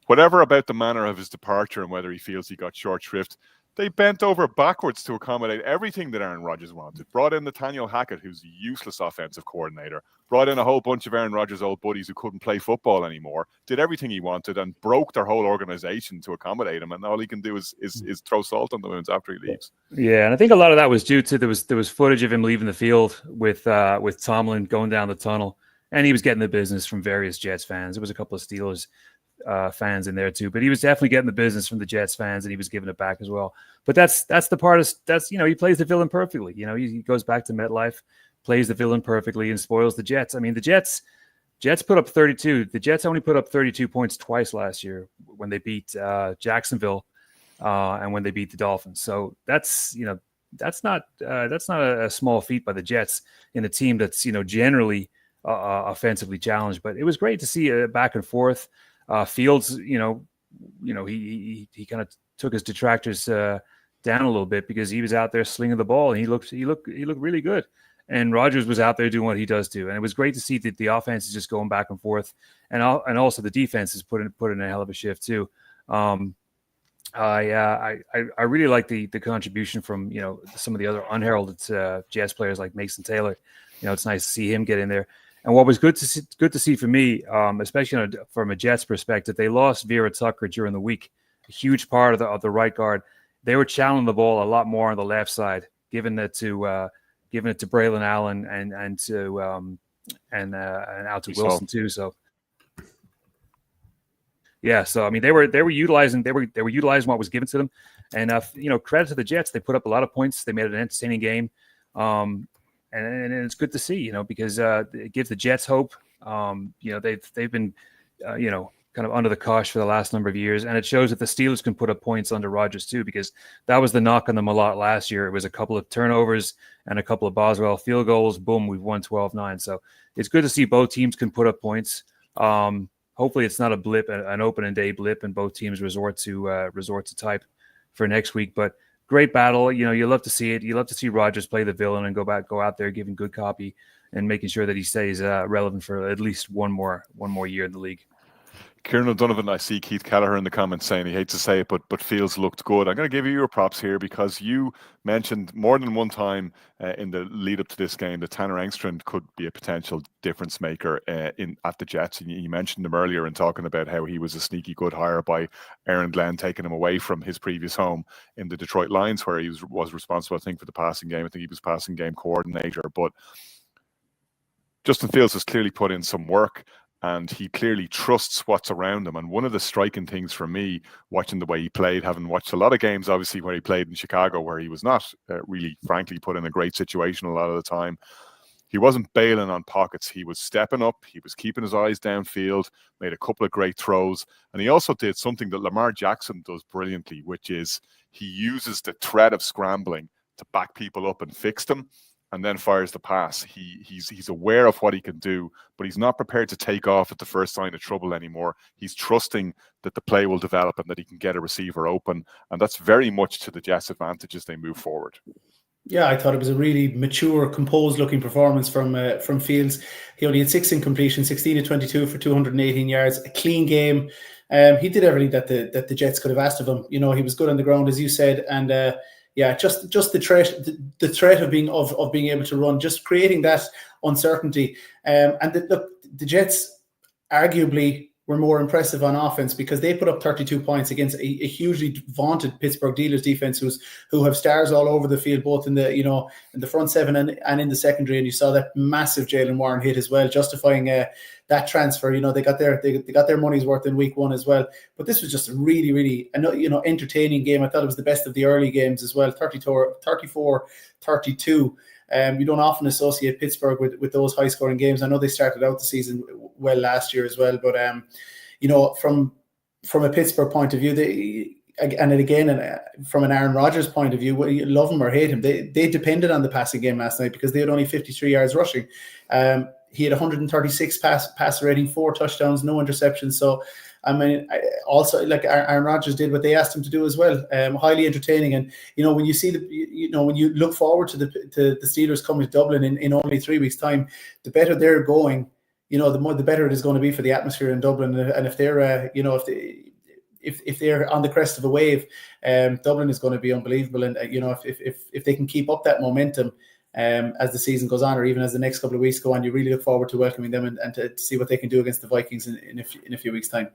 whatever about the manner of his departure and whether he feels he got short shrift, they bent over backwards to accommodate everything that Aaron Rodgers wanted. Brought in Nathaniel Hackett, who's a useless offensive coordinator. Brought in a whole bunch of Aaron Rodgers' old buddies who couldn't play football anymore. Did everything he wanted and broke their whole organization to accommodate him. And all he can do is throw salt on the wounds after he leaves. Yeah, and I think a lot of that was due to there was footage of him leaving the field with Tomlin going down the tunnel, and he was getting the business from various Jets fans. There was a couple of Steelers fans in there too, but he was definitely getting the business from the Jets fans, and he was giving it back as well. But that's the part of he plays the villain perfectly. He goes back to MetLife, plays the villain perfectly, and spoils the Jets. I mean, the Jets put up 32. The Jets only put up 32 points twice last year when they beat Jacksonville and when they beat the Dolphins. So that's not a small feat by the Jets in a team that's generally offensively challenged. But it was great to see a back and forth. Fields, he kind of took his detractors down a little bit because he was out there slinging the ball and he looked really good. And Rodgers was out there doing what he does too. And it was great to see that the offense is just going back and forth, and also the defense is put in a hell of a shift too. I really like the contribution from some of the other unheralded Jets players like Mason Taylor. It's nice to see him get in there. And what was good to see for me, especially from a Jets perspective, they lost Vera Tucker during the week. A huge part of the right guard. They were channeling the ball a lot more on the left side, giving it to Braylon Allen and out to Wilson too. So yeah, so I mean they were utilizing what was given to them, and credit to the Jets. They put up a lot of points. They made it an entertaining game. And it's good to see, because it gives the Jets hope. They've been, kind of under the cosh for the last number of years, and it shows that the Steelers can put up points under Rodgers too, because that was the knock on them a lot last year. It was a couple of turnovers and a couple of Boswell field goals. Boom, we've won 12-9. So it's good to see both teams can put up points. Hopefully, it's not a blip, an opening day blip, and both teams resort to type for next week, but. Great battle. You love to see it. You love to see Rodgers play the villain and go out there giving good copy and making sure that he stays relevant for at least one more year in the league. Kieran O'Donovan, I see Keith Kelleher in the comments saying he hates to say it, but Fields looked good. I'm going to give you your props here because you mentioned more than one time in the lead up to this game that Tanner Engstrand could be a potential difference maker at the Jets. And you mentioned him earlier in talking about how he was a sneaky good hire by Aaron Glenn, taking him away from his previous home in the Detroit Lions, where he was responsible, I think, for the passing game. I think he was passing game coordinator. But Justin Fields has clearly put in some work. And he clearly trusts what's around him. And one of the striking things for me, watching the way he played, having watched a lot of games, obviously, where he played in Chicago, where he was not really, frankly, put in a great situation a lot of the time. He wasn't bailing on pockets. He was stepping up. He was keeping his eyes downfield, made a couple of great throws. And he also did something that Lamar Jackson does brilliantly, which is he uses the threat of scrambling to back people up and fix them, and then fires the pass. He's aware of what he can do, but he's not prepared to take off at the first sign of trouble anymore. He's trusting that the play will develop and that he can get a receiver open, and that's very much to the Jets' advantage as they move forward. Yeah, I thought it was a really mature, composed-looking performance from Fields. He only had 6 incompletions, 16 of 22 for 218 yards, a clean game. He did everything that the Jets could have asked of him. He was good on the ground, as you said, and just the threat of being able to run, just creating that uncertainty. And the Jets arguably were more impressive on offense because they put up 32 points against a hugely vaunted Pittsburgh Steelers defense who have stars all over the field, both in the front seven and in the secondary. And you saw that massive Jaylen Warren hit as well, justifying that transfer. They got their money's worth in week 1 as well. But this was just a really, really entertaining game. I thought it was the best of the early games as well. 34-32. You don't often associate Pittsburgh with those high-scoring games. I know they started out the season well last year as well, but from a Pittsburgh point of view, from an Aaron Rodgers point of view, whether you love him or hate him, they depended on the passing game last night because they had only 53 yards rushing. He had 136 passer rating, 4 touchdowns, no interceptions. So, I mean, also like Aaron Rodgers did what they asked him to do as well. Highly entertaining, and when you see when you look forward to the Steelers coming to Dublin in only 3 weeks' time, the better they're going, the better it is going to be for the atmosphere in Dublin. And if they're, if they're on the crest of a wave, Dublin is going to be unbelievable. And if they can keep up that momentum as the season goes on, or even as the next couple of weeks go on, you really look forward to welcoming them and to see what they can do against the Vikings in a few weeks' time.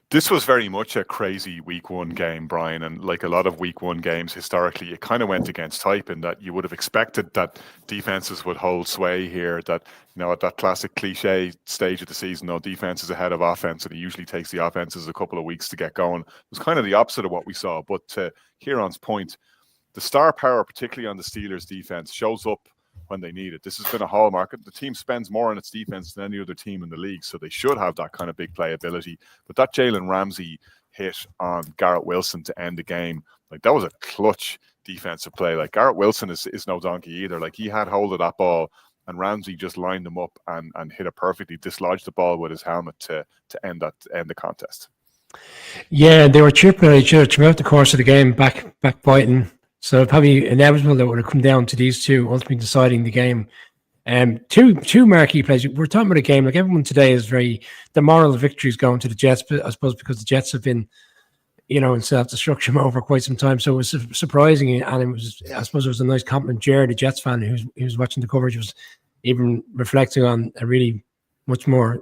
This was very much a crazy week 1 game, Brian, and like a lot of week 1 games historically, it kind of went against type in that you would have expected that defenses would hold sway here, that at that classic cliche stage of the season, defense is ahead of offense, and it usually takes the offenses a couple of weeks to get going. It was kind of the opposite of what we saw, but to Kieran's point, the star power, particularly on the Steelers defense, shows up when they need it. This has been a hallmark. The team spends more on its defense than any other team in the league, so they should have that kind of big play ability. But that Jalen Ramsey hit on Garrett Wilson to end the game, like that was a clutch defensive play. Like Garrett Wilson is no donkey either. Like he had hold of that ball, and Ramsey just lined them up and hit it perfectly, dislodged the ball with his helmet to end the contest. Yeah, they were chipping at each other throughout the course of the game, backbiting. So probably inevitable that would have come down to these two ultimately deciding the game. Two marquee plays. We're talking about a game like everyone today is the moral victory is going to the Jets, but I suppose because the Jets have been, in self-destruction over quite some time. So it was surprising, and I suppose it was a nice compliment. Jared, a Jets fan who's watching the coverage, was even reflecting on a really much more,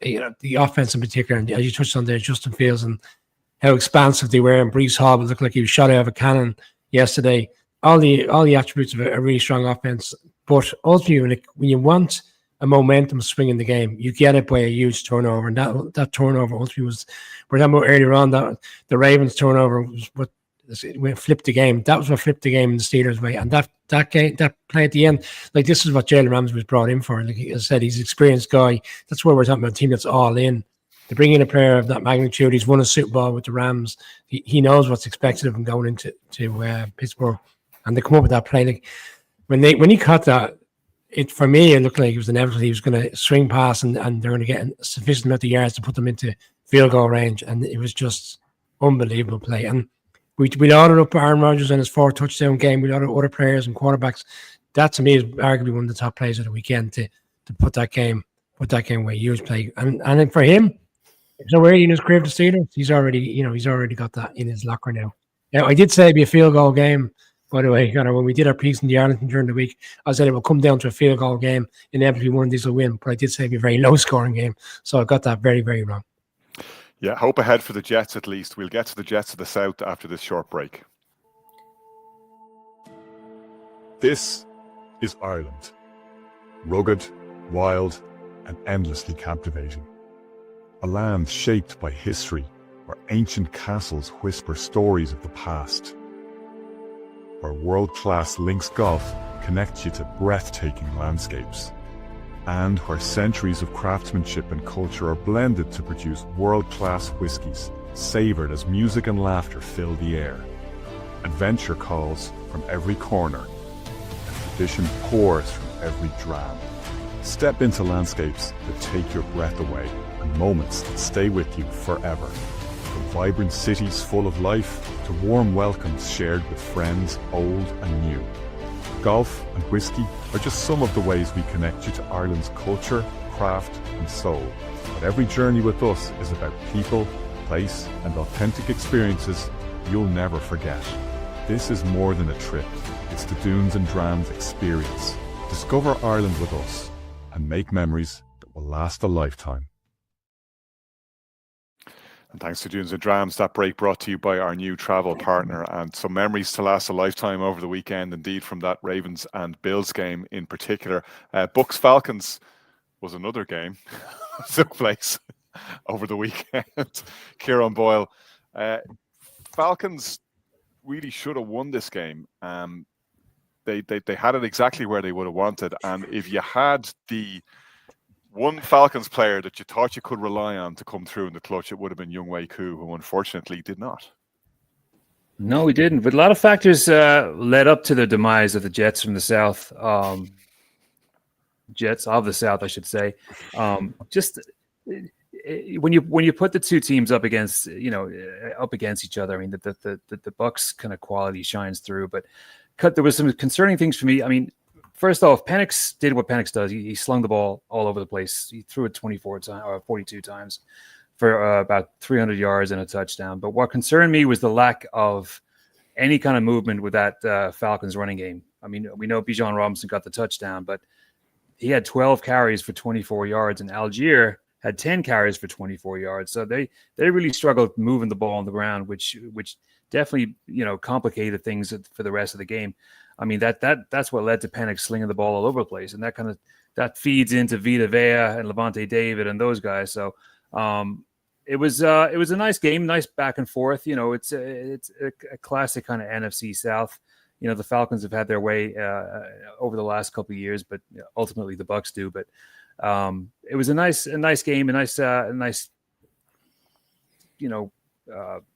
the offense in particular, and as you touched on there, Justin Fields and how expansive they were, and Breece Hall looked like he was shot out of a cannon yesterday. All the attributes of a really strong offense, but ultimately when you want a momentum swing in the game, you get it by a huge turnover, and that turnover ultimately was, we're talking about earlier on, that the Ravens turnover was what flipped the game. That was what flipped the game in the Steelers' way, and that play at the end, like this is what Jalen Ramsey was brought in for. Like I said, he's an experienced guy. That's where we're talking about a team that's all in. To bring in a player of that magnitude, he's won a Super Bowl with the Rams. He knows what's expected of him going into Pittsburgh, and they come up with that play. Like when he caught that, for me it looked like it was inevitable. He was going to swing pass, and they're going to get a sufficient amount of yards to put them into field goal range, and it was just unbelievable play. And we loaded up Aaron Rodgers on his 4 touchdown game. We loaded other players and quarterbacks. That to me is arguably one of the top plays of the weekend to put that game away. Huge play, and for him. So early in his career to Steelers, he's already got that in his locker now. Yeah, I did say it'd be a field goal game, by the way. When we did our piece in the Arlington during the week, I said it will come down to a field goal game. Inevitably, one of these will win, but I did say it'd be a very low scoring game. So I got that very, very wrong. Yeah, hope ahead for the Jets at least. We'll get to the Jets of the South after this short break. This is Ireland. Rugged, wild, and endlessly captivating. A land shaped by history, where ancient castles whisper stories of the past. Where world-class links golf connects you to breathtaking landscapes. And where centuries of craftsmanship and culture are blended to produce world-class whiskies, savoured as music and laughter fill the air. Adventure calls from every corner, and tradition pours from every dram. Step into landscapes that take your breath away, and moments that stay with you forever. From vibrant cities full of life to warm welcomes shared with friends old and new. Golf and whiskey are just some of the ways we connect you to Ireland's culture, craft and soul. But every journey with us is about people, place and authentic experiences you'll never forget. This is more than a trip. It's the Dunes and Drams experience. Discover Ireland with us and make memories that will last a lifetime. And thanks to Dunes and Drams, that break brought to you by our new travel partner, and some memories to last a lifetime over the weekend, indeed, from that Ravens and Bills game in particular. Bucks Falcons was another game that took place over the weekend. Kieran Boyle, Falcons really should have won this game. They had it exactly where they would have wanted, and if you had the one Falcons player that you thought you could rely on to come through in the clutch, it would have been Younghoe Koo, who unfortunately did not. No, we didn't. But a lot of factors led up to the demise of the Jets from the South. Jets of the South, I should say. Just when you put the two teams up against each other, I mean the Bucks kind of quality shines through. But there was some concerning things for me. I mean, first off, Penix did what Penix does. He slung the ball all over the place. He threw it 42 times for about 300 yards and a touchdown. But what concerned me was the lack of any kind of movement with that Falcons running game. I mean, we know Bijan Robinson got the touchdown, but he had 12 carries for 24 yards, and Algier had 10 carries for 24 yards. So they really struggled moving the ball on the ground, which definitely complicated things for the rest of the game. I mean that's what led to Penix slinging the ball all over the place, and that feeds into Vita Vea and Levante David and those guys. So it was a nice game, nice back and forth. It's a classic kind of NFC South. The Falcons have had their way over the last couple of years, but ultimately the Bucks do. But it was a nice game, a nice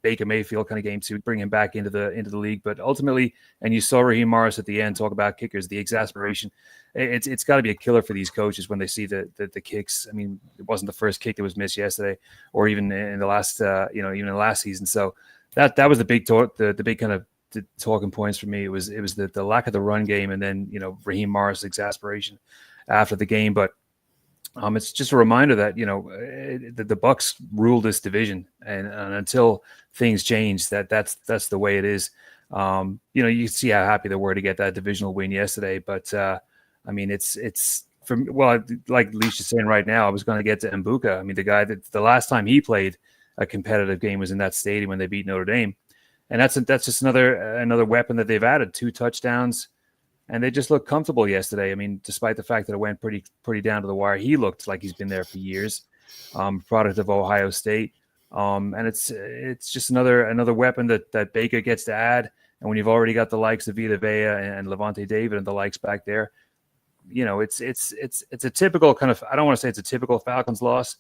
Baker Mayfield kind of game to bring him back into the league. But ultimately, and you saw Raheem Morris at the end talk about kickers, the exasperation. It's got to be a killer for these coaches when they see the kicks. I mean, it wasn't the first kick that was missed yesterday, or even in the last even in the last season. So that was the big the big kind of the talking points for me. It was the lack of the run game, and then Raheem Morris' exasperation after the game. But it's just a reminder that the Bucks rule this division, and until things change, that's the way it is. You see how happy they were to get that divisional win yesterday, but I mean it's like Leash is saying right now. I was going to get to Mbuka. I mean, the guy that the last time he played a competitive game was in that stadium when they beat Notre Dame, and that's just another weapon that they've added. 2 touchdowns. And they just looked comfortable yesterday. I mean, despite the fact that it went pretty down to the wire, he looked like he's been there for years. Product of Ohio State, and it's just another weapon that Baker gets to add. And when you've already got the likes of Vita Vea and Levante David and the likes back there, it's a typical kind of. I don't want to say it's a typical Falcons loss,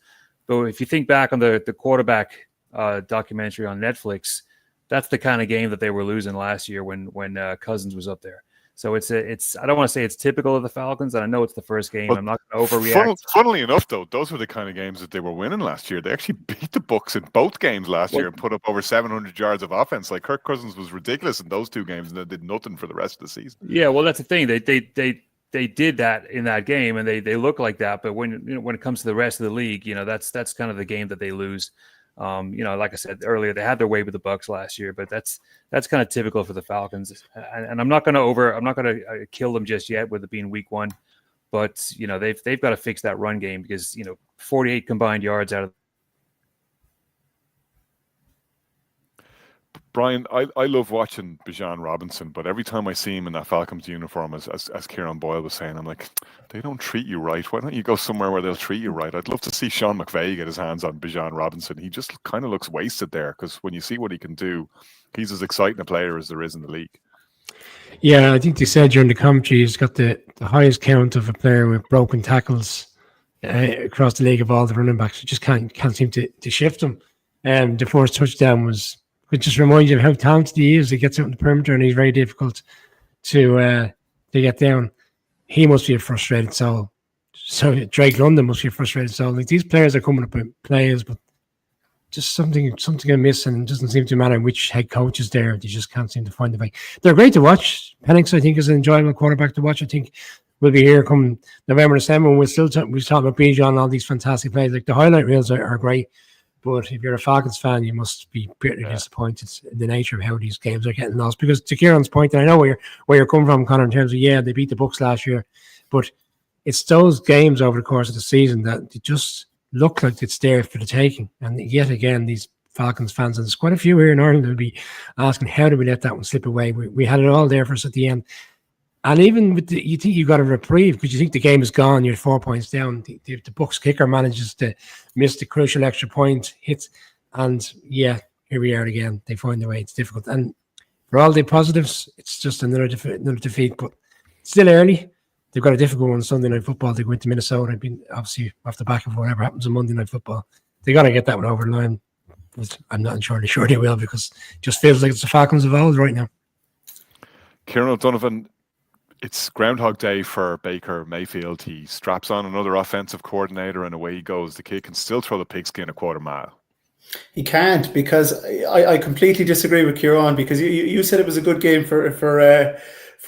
but if you think back on the quarterback documentary on Netflix, that's the kind of game that they were losing last year when Cousins was up there. So it's I don't want to say it's typical of the Falcons, and I know it's the first game. But I'm not going to overreact. Funnily enough, though, those were the kind of games that they were winning last year. They actually beat the Bucks in both games last year and put up over 700 yards of offense. Like Kirk Cousins was ridiculous in those 2 games, and they did nothing for the rest of the season. Yeah, well, that's the thing. They did that in that game, and they look like that. But when it comes to the rest of the league, that's kind of the game that they lose. Like I said earlier, they had their way with the Bucks last year, but that's kind of typical for the Falcons. And I'm not going to kill them just yet with it being week 1, but they've got to fix that run game because 48 combined yards out of. Brian, I love watching Bijan Robinson, but every time I see him in that Falcons uniform, as Kieran Boyle was saying, I'm like, they don't treat you right. Why don't you go somewhere where they'll treat you right? I'd love to see Sean McVay get his hands on Bijan Robinson. He just kind of looks wasted there because when you see what he can do, he's as exciting a player as there is in the league. Yeah, I think they said during the commentary he's got the highest count of a player with broken tackles across the league of all the running backs. You just can't seem to shift him. The first touchdown was. It just reminds you of how talented he is. He gets out in the perimeter and he's very difficult to get down. He must be a frustrated soul. So Drake London must be a frustrated soul. Like these players are coming up with players, but just something amiss, and it doesn't seem to matter which head coach is there. They just can't seem to find the way. They're great to watch. Penix, I think, is an enjoyable quarterback to watch. I think we'll be here come November, December, and we're talking about Bijan and all these fantastic plays. Like the highlight reels are great. But if you're a Falcons fan, you must be bitterly disappointed in the nature of how these games are getting lost. Because to Kieran's point, and I know where you're coming from, Connor, in terms of, they beat the Bucks last year. But it's those games over the course of the season that they just look like it's there for the taking. And yet again, these Falcons fans, and there's quite a few here in Ireland, will be asking, how did we let that one slip away? We had it all there for us at the end. And even with you think you got a reprieve because you think the game is gone, you're 4 points down. The Bucks kicker manages to miss the crucial extra point, hits, and here we are again. They find their way. It's difficult. And for all the positives, it's just another defeat. But still early. they've got a difficult one Sunday Night Football. They go into Minnesota. I've been obviously off the back of whatever happens on Monday Night Football. They got to get that one over the line. But I'm not entirely sure they will, because it just feels like it's the Falcons of old right now. Kieran O'Donovan, it's Groundhog Day for Baker Mayfield. He straps on another offensive coordinator and away he goes. The kid can still throw the pigskin a quarter mile. He can't, because I completely disagree with Kieran, because you said it was a good game for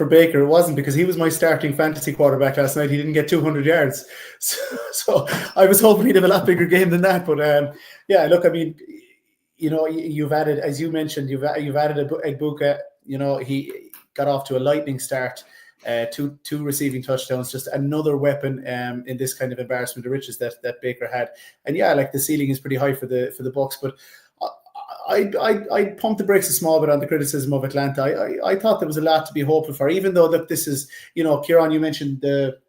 Baker. It wasn't, because he was my starting fantasy quarterback last night. He didn't get 200 yards. So I was hoping he'd have a lot bigger game than that. But yeah, look, I mean, you know, you've added, as you mentioned, you've added Egbuka. You know, he got off to a lightning start. Two receiving touchdowns, just another weapon in this kind of embarrassment of riches that Baker had. And yeah, like, the ceiling is pretty high for the Bucs, but I pumped the brakes a small bit on the criticism of Atlanta. I thought there was a lot to be hopeful for, even though that this is, you know, Kieran, you mentioned the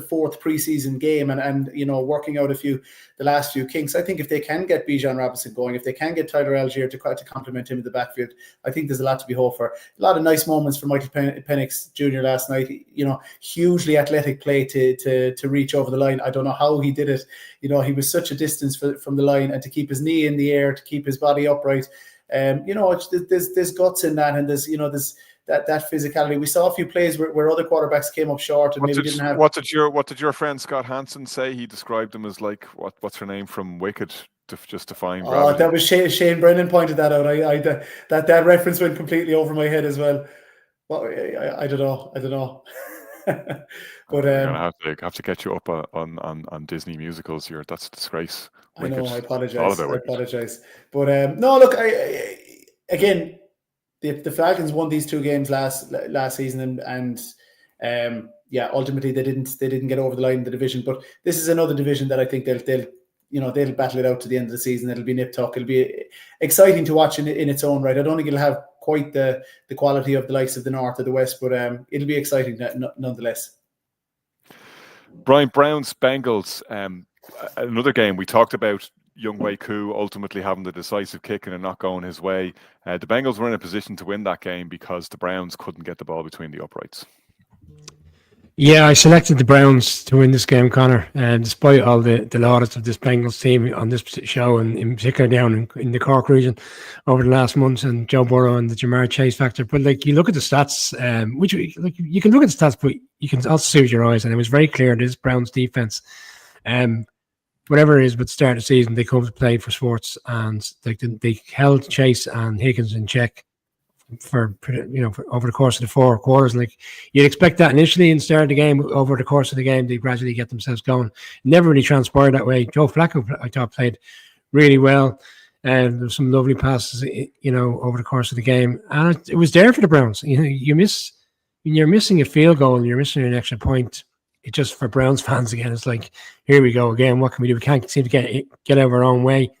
fourth preseason game and you know, working out the last few kinks. I think if they can get Bijan Robinson going, if they can get Tyler Algier to complement him in the backfield, I think there's a lot to be hopeful for. A lot of nice moments for Michael Penix Jr. last night. You know, hugely athletic play to reach over the line. I don't know how he did it. You know, he was such a distance from the line, and to keep his knee in the air, to keep his body upright. You know, there's guts in that, and there's that physicality. We saw a few plays where other quarterbacks came up short and maybe didn't have. What did your friend Scott Hansen say? He described them as like what's her name from Wicked, just defying gravity. That was Shane Brennan pointed that out. That reference went completely over my head as well. Well, I don't know. But I'm gonna have to get you up on Disney musicals here. That's a disgrace. Wicked. I know. I apologize. But no, look. Again. The Falcons won these two games last season, and ultimately they didn't get over the line in the division. But this is another division that I think they'll battle it out to the end of the season. It'll be nip tuck. It'll be exciting to watch in its own right. I don't think it'll have quite the quality of the likes of the North or the West, but it'll be exciting nonetheless. Brian, Browns Bengals, another game we talked about. Younghoe Koo ultimately having the decisive kick and not going his way. The Bengals were in a position to win that game because the Browns couldn't get the ball between the uprights. Yeah, I selected the Browns to win this game, Connor, despite all the laudits of this Bengals team on this show, and in particular down in the Cork region over the last months, and Joe Burrow and the Jamar Chase factor. But like, you look at the stats, which like, you can look at the stats, but you can also see with your eyes, and it was very clear this Browns defense. Whatever it is, but the start of the season, they come to play for sports, and they held Chase and Higgins in check for over the course of the 4 quarters. Like, you'd expect that initially in the start of the game. Over the course of the game, they gradually get themselves going. Never really transpired that way. Joe Flacco, I thought, played really well. There's some lovely passes, over the course of the game, and it was there for the Browns. You miss when you're missing a field goal and you're missing an extra point. It just, for Browns fans again, it's like, here we go again. What can we do? We can't seem to get out of our own way.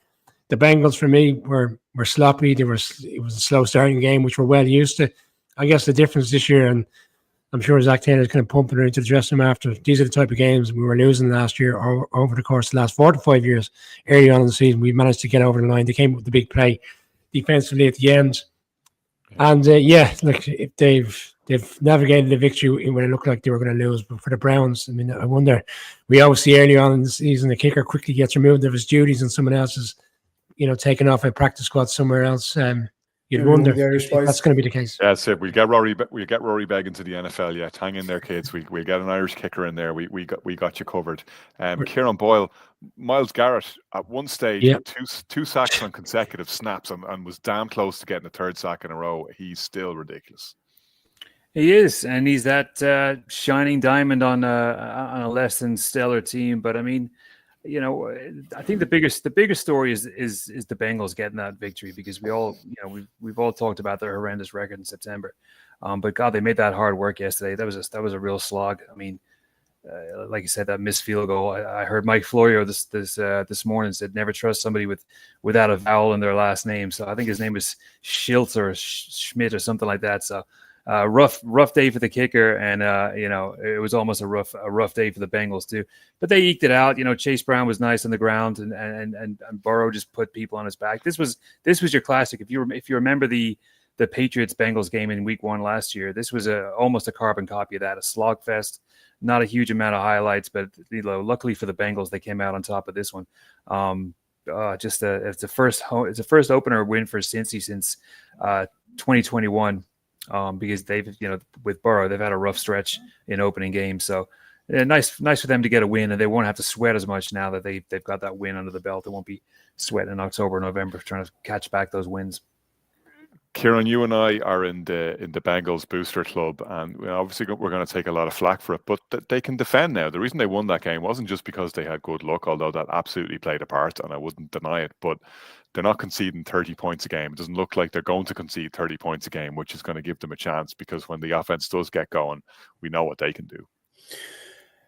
The Bengals, for me, were sloppy. It was a slow starting game, which we're well used to. I guess the difference this year, and I'm sure Zach Taylor's kind of pumping it into the dressing room after, these are the type of games we were losing last year or over the course of the last 4 to 5 years. Early on in the season, we managed to get over the line. They came up with the big play defensively at the end. And look, if they've navigated the victory when it looked like they were going to lose. But for the Browns, I mean, I wonder, we always see early on in the season, the kicker quickly gets removed of his duties and someone else is, taken off a practice squad somewhere else. You'd wonder if that's going to be the case. Yeah, that's it. We get Rory Begg into the NFL yet. Hang in there, kids. We get an Irish kicker in there. We got you covered. Kieran Boyle, Myles Garrett at one stage had two sacks on consecutive snaps and was damn close to getting a third sack in a row. He's still ridiculous. He is, and he's that shining diamond on a less than stellar team. But I mean, I think the biggest story is the Bengals getting that victory, because we all, we've all talked about their horrendous record in September. But God, they made that hard work yesterday. That was a real slog. I mean, like you said, that missed field goal. I heard Mike Florio this morning said never trust somebody without a vowel in their last name. So I think his name is Schiltz or Schmidt or something like that. So rough day for the kicker, and it was almost a rough day for the Bengals too. But they eked it out. Chase Brown was nice on the ground, and Burrow just put people on his back. This was your classic. If you remember the the Patriots-Bengals game in Week 1 last year. This was almost a carbon copy of that, a slogfest. Not a huge amount of highlights, but luckily for the Bengals, they came out on top of this one. It's a first opener win for Cincy since 2021, because they've, with Burrow, they've had a rough stretch in opening games. So nice for them to get a win, and they won't have to sweat as much now that they've got that win under the belt. They won't be sweating in October, November trying to catch back those wins. Kieran, you and I are in the Bengals booster club, and obviously we're going to take a lot of flack for it, but they can defend now. The reason they won that game wasn't just because they had good luck, although that absolutely played a part, and I wouldn't deny it, but they're not conceding 30 points a game. It doesn't look like they're going to concede 30 points a game, which is going to give them a chance, because when the offense does get going, we know what they can do.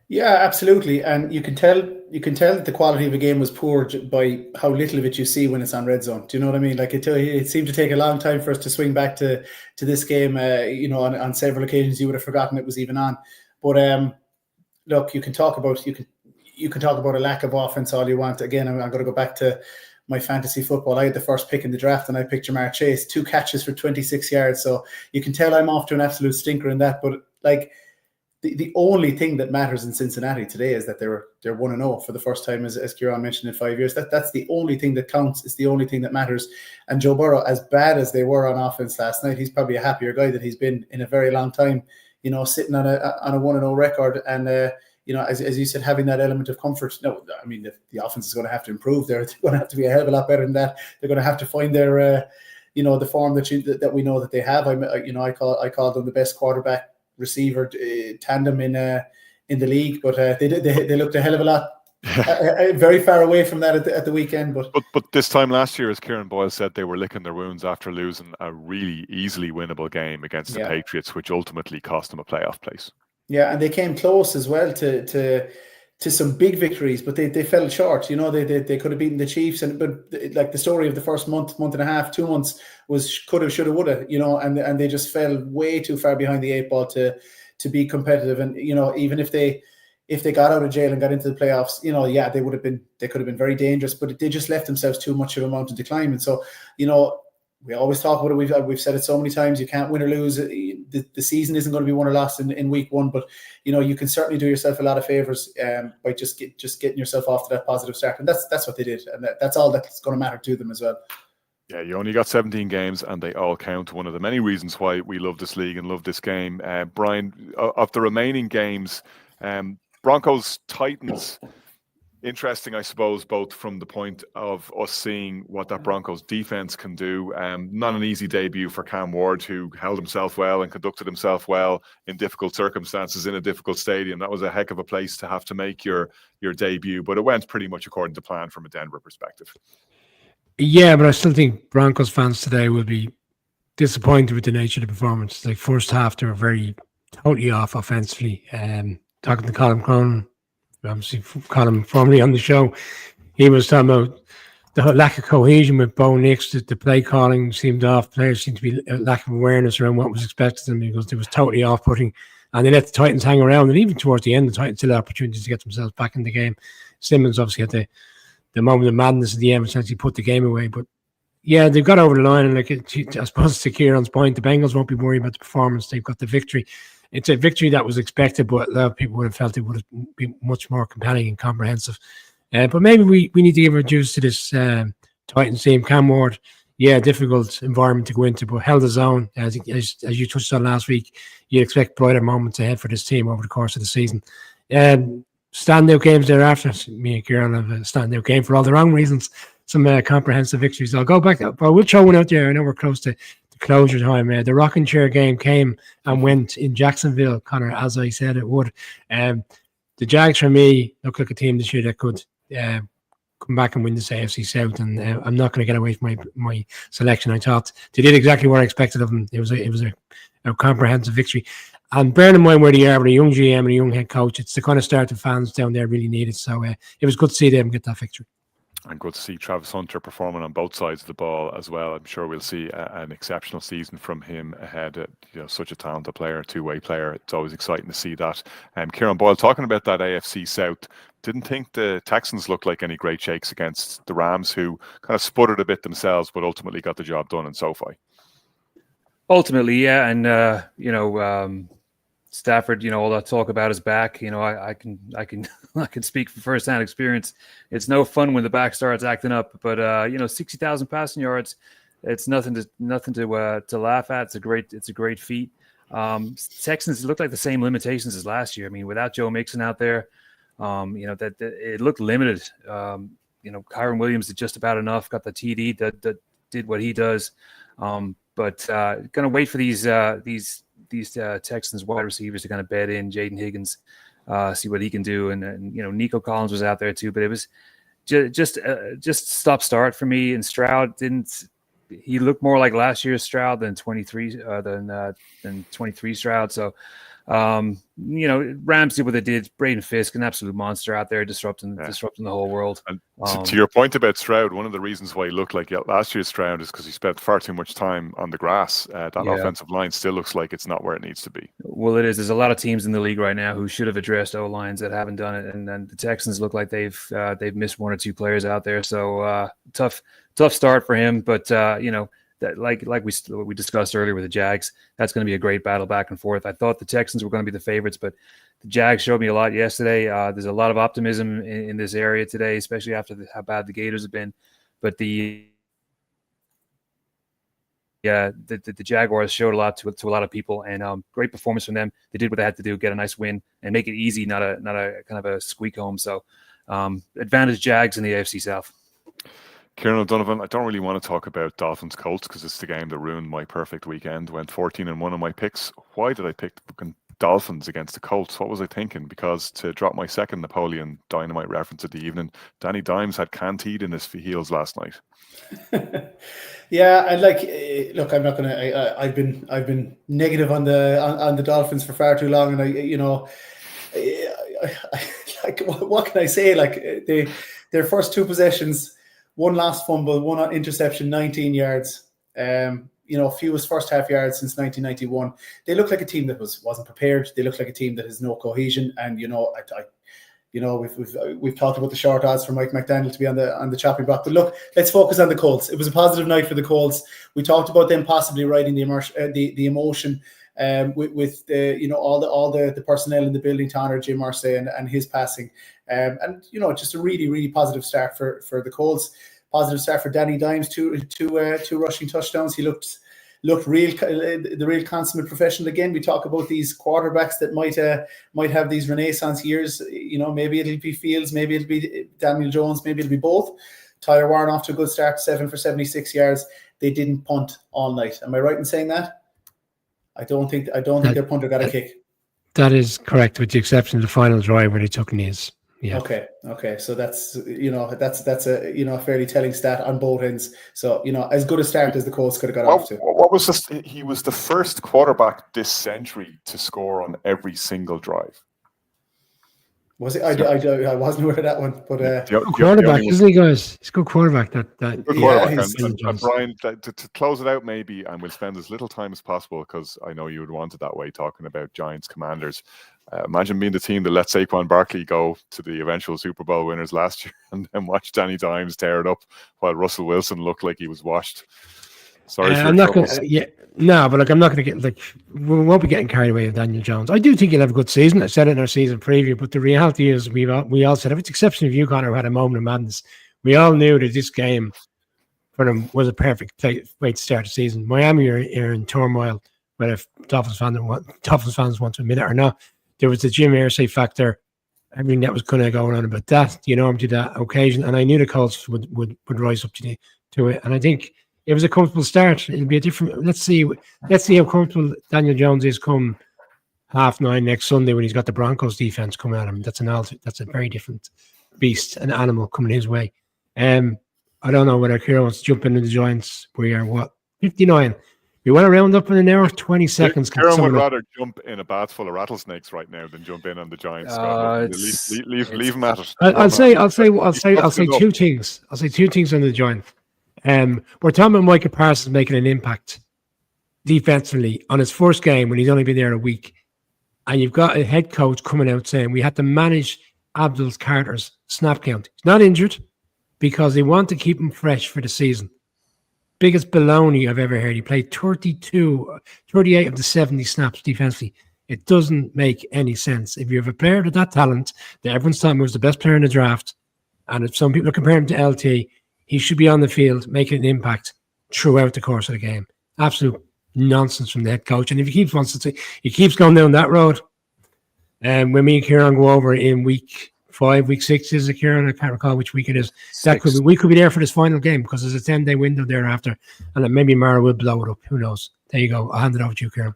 Yeah, absolutely. And you can tell that the quality of a game was poor by how little of it you see when it's on red zone. Do you know what I mean? Like it seemed to take a long time for us to swing back to this game. On several occasions you would have forgotten it was even on. But look, you can talk about a lack of offense all you want. Again, I'm going to go back to my fantasy football. I had the first pick in the draft, and I picked Jamar Chase, 2 catches for 26 yards. So you can tell I'm off to an absolute stinker in that. But like, the only thing that matters in Cincinnati today is that they're 1-0 for the first time, as Kieran mentioned, in 5 years. That's the only thing that counts. It's the only thing that matters. And Joe Burrow, as bad as they were on offense last night, he's probably a happier guy that he's been in a very long time. Sitting on a 1-0 record, and as you said, having that element of comfort. No, I mean the offense is going to have to improve. They're going to have to be a hell of a lot better than that. They're going to have to find their the form that we know that they have. I call them the best quarterback receiver tandem in the league, but they looked a hell of a lot very far away from that at the weekend. But this time last year, as Kieran Boyle said, they were licking their wounds after losing a really easily winnable game against the Patriots, which ultimately cost them a playoff place. Yeah, and they came close as well to some big victories, but they fell short. They could have beaten the Chiefs, but like the story of the first month and a half, 2 months was coulda, shoulda, woulda. And they just fell way too far behind the 8 ball to be competitive. And even if they got out of jail and got into the playoffs, they could have been very dangerous, but they just left themselves too much of a mountain to climb. And so we always talk about it. We've said it so many times. You can't win or lose. The season isn't going to be won or lost in week 1, but you can certainly do yourself a lot of favors by just getting yourself off to that positive start, and that's what they did, and that's all that's going to matter to them as well. Yeah, you only got 17 games, and they all count. One of the many reasons why we love this league and love this game. Brian, of the remaining games, Broncos Titans. Interesting, I suppose, both from the point of us seeing what that Broncos defense can do. Not an easy debut for Cam Ward, who held himself well and conducted himself well in difficult circumstances in a difficult stadium. That was a heck of a place to have to make your debut, but it went pretty much according to plan from a Denver perspective. Yeah, but I still think Broncos fans today will be disappointed with the nature of the performance. Like, first half, they were totally off offensively. Talking to Colin Cronin, obviously Colin formerly on the show, he was talking about the lack of cohesion with Bo Nix. The play calling seemed off. Players seemed to be a lack of awareness around what was expected of them, because it was totally off-putting. And they let the Titans hang around. And even towards the end, the Titans still had opportunities to get themselves back in the game. Simmons obviously had the moment of madness at the end, essentially put the game away. But yeah, they've got over the line. And I suppose to Kieran's point, the Bengals won't be worried about the performance. They've got the victory. It's a victory that was expected, but a lot of people would have felt it would have been much more compelling and comprehensive. But maybe we need to give our dues to this Titans team. Cam Ward, difficult environment to go into, but held his own. I think, as you touched on last week, you'd expect brighter moments ahead for this team over the course of the season. Standout games thereafter. Me and Kieran have a standout game for all the wrong reasons. Some comprehensive victories. I'll go back, but we'll throw one out there. I know we're close to closure time. The rocking chair game came and went in Jacksonville, Connor, as I said it would. The Jags, for me, look like a team this year that could come back and win this AFC South, and I'm not going to get away from my selection. I thought they did exactly what I expected of them. It was a comprehensive victory. And bearing in mind where they are with a young GM and a young head coach, it's the kind of start the fans down there really needed. So it was good to see them get that victory. And good to see Travis Hunter performing on both sides of the ball as well. I'm sure we'll see an exceptional season from him ahead. Such a talented player, two-way player. It's always exciting to see that. Kieran Boyle, talking about that AFC South, didn't think the Texans looked like any great shakes against the Rams, who kind of sputtered a bit themselves, but ultimately got the job done in SoFi. Ultimately, yeah, and Stafford, all that talk about his back. I can I can speak from firsthand experience. It's no fun when the back starts acting up. But 60,000 passing yards, it's nothing to laugh at. It's a great feat. Texans look like the same limitations as last year. I mean, without Joe Mixon out there, that it looked limited. Kyron Williams did just about enough. Got the TD that did what he does. But gonna wait for these Texans wide receivers to kind of bed in. Jaden Higgins, see what he can do, and Nico Collins was out there too. But it was just stop start for me. And Stroud didn't. He looked more like last year's Stroud than 23 than 23 Stroud. So Rams did what they did. Braden Fisk, an absolute monster out there, disrupting the whole world. And to your point about Stroud, one of the reasons why he looked like last year's Stroud is because he spent far too much time on the grass. That offensive line still looks like it's not where it needs to be. Well, it is. There's a lot of teams in the league right now who should have addressed O-lines that haven't done it, and then the Texans look like they've missed one or two players out there. So tough start for him, but that like we discussed earlier with the Jags, that's going to be a great battle back and forth. I thought the Texans were going to be the favorites, but the Jags showed me a lot yesterday. There's a lot of optimism in this area today, especially after how bad the Gators have been. But the Jaguars showed a lot to a lot of people, and great performance from them. They did what they had to do, get a nice win and make it easy, not a kind of a squeak home. So advantage Jags in the AFC South. Kieran O'Donovan, I don't really want to talk about Dolphins Colts because it's the game that ruined my perfect weekend. Went 14-1 on my picks. Why did I pick the fucking Dolphins against the Colts? What was I thinking? Because to drop my second Napoleon Dynamite reference of the evening, Danny Dimes had Cantid in his heels last night. Yeah, and look, I'm not gonna. I've been negative on the Dolphins for far too long, and what can I say? Like their first two possessions. One last fumble, one interception, 19 yards. Fewest first half yards since 1991. They look like a team that wasn't prepared. They look like a team that has no cohesion. And we've talked about the short odds for Mike McDaniel to be on the chopping block. But look, let's focus on the Colts. It was a positive night for the Colts. We talked about them possibly riding the emotion with all the personnel in the building to honor Jim Irsay and his passing. Just a really, really positive start for the Colts. Positive start for Danny Dimes, two rushing touchdowns. He looked real, the real consummate professional again. We talk about these quarterbacks that might have these renaissance years. Maybe it'll be Fields, maybe it'll be Daniel Jones, maybe it'll be both. Tyler Warren off to a good start, 7 for 76 yards. They didn't punt all night. Am I right in saying that? I don't think their punter got a kick. That is correct, with the exception of the final drive where they took knees. Yeah. Okay. So that's a fairly telling stat on both ends. So as good a start as the Colts could have got off to. What was this? He was the first quarterback this century to score on every single drive. Was it? I wasn't aware of that one, but quarterback, isn't he, guys? He's a good quarterback. Good quarterback. And Brian, to close it out, maybe, and we'll spend as little time as possible because I know you would want it that way. Talking about Giants Commanders, imagine being the team that let Saquon Barkley go to the eventual Super Bowl winners last year, and then watch Danny Dimes tear it up while Russell Wilson looked like he was washed. Sorry, I'm not going to. I'm not going to get we won't be getting carried away with Daniel Jones. I do think he'll have a good season. I said it in our season preview, but the reality is we all said, with the exception of you, Connor, who had a moment of madness, we all knew that this game for them was a perfect way to start the season. Miami are in turmoil, whether Dolphins fans want to admit it or not. There was the Jim Irsay factor, everything that was kind of going on about that, to that occasion, and I knew the Colts would rise up to it, and I think it was a comfortable start. It'll be a different. Let's see how comfortable Daniel Jones is come 9:30 next Sunday when he's got the Broncos defense coming at him. That's a very different beast, an animal coming his way. I don't know whether Kieran wants to jump into the Giants. We are 59. We want to round up in an hour, 20 seconds. Kieran would rather jump in a bath full of rattlesnakes right now than jump in on the Giants. Leave him at it. I'll say two things. I'll say two things on the Giants. We're talking about Micah Parsons making an impact defensively on his first game when he's only been there a week, and you've got a head coach coming out saying we had to manage Abdul Carter's snap count. He's not injured because they want to keep him fresh for the season. biggest baloney I've ever heard. He played 38 of the 70 snaps defensively. It doesn't make any sense. If you have a player with that talent that everyone's telling me was the best player in the draft, and if some people are comparing him to LT, he should be on the field making an impact throughout the course of the game. Absolute nonsense from the head coach. And if he keeps going down that road, when me and Kieran go over in week 5, week 6, is it, Kieran? I can't recall which week it is. We could be there for this final game because there's a 10-day window thereafter, and then maybe Mara will blow it up. Who knows? There you go. I'll hand it over to you, Kieran.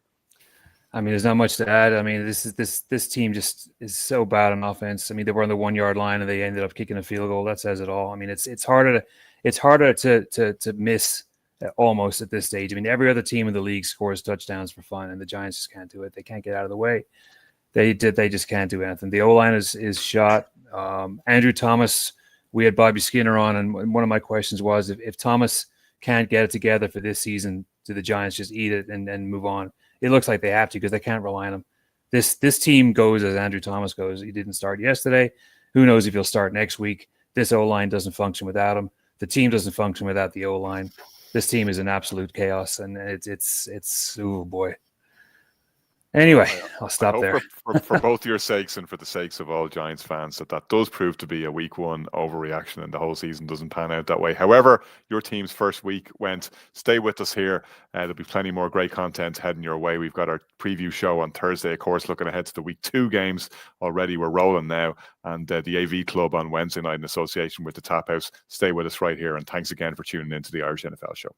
I mean, there's not much to add. I mean, this team just is so bad on offense. I mean, they were on the 1 yard line and they ended up kicking a field goal. That says it all. I mean, it's harder to miss almost at this stage. I mean, every other team in the league scores touchdowns for fun, and the Giants just can't do it. They can't get out of the way. They just can't do anything. The O-line is shot. Andrew Thomas, we had Bobby Skinner on, and one of my questions was if Thomas can't get it together for this season, do the Giants just eat it and move on? It looks like they have to because they can't rely on him. This team goes as Andrew Thomas goes. He didn't start yesterday. Who knows if he'll start next week? This O-line doesn't function without him. The team doesn't function without the O-line. This team is an absolute chaos, and it's oh boy. Anyway, I'll stop there. For both your sakes and for the sakes of all Giants fans, that does prove to be a week 1 overreaction and the whole season doesn't pan out that way. However, your team's first week went. Stay with us here. There'll be plenty more great content heading your way. We've got our preview show on Thursday, of course, looking ahead to the week 2 games already. We're rolling now. And the AV Club on Wednesday night in association with the Tap House. Stay with us right here. And thanks again for tuning into the Irish NFL Show.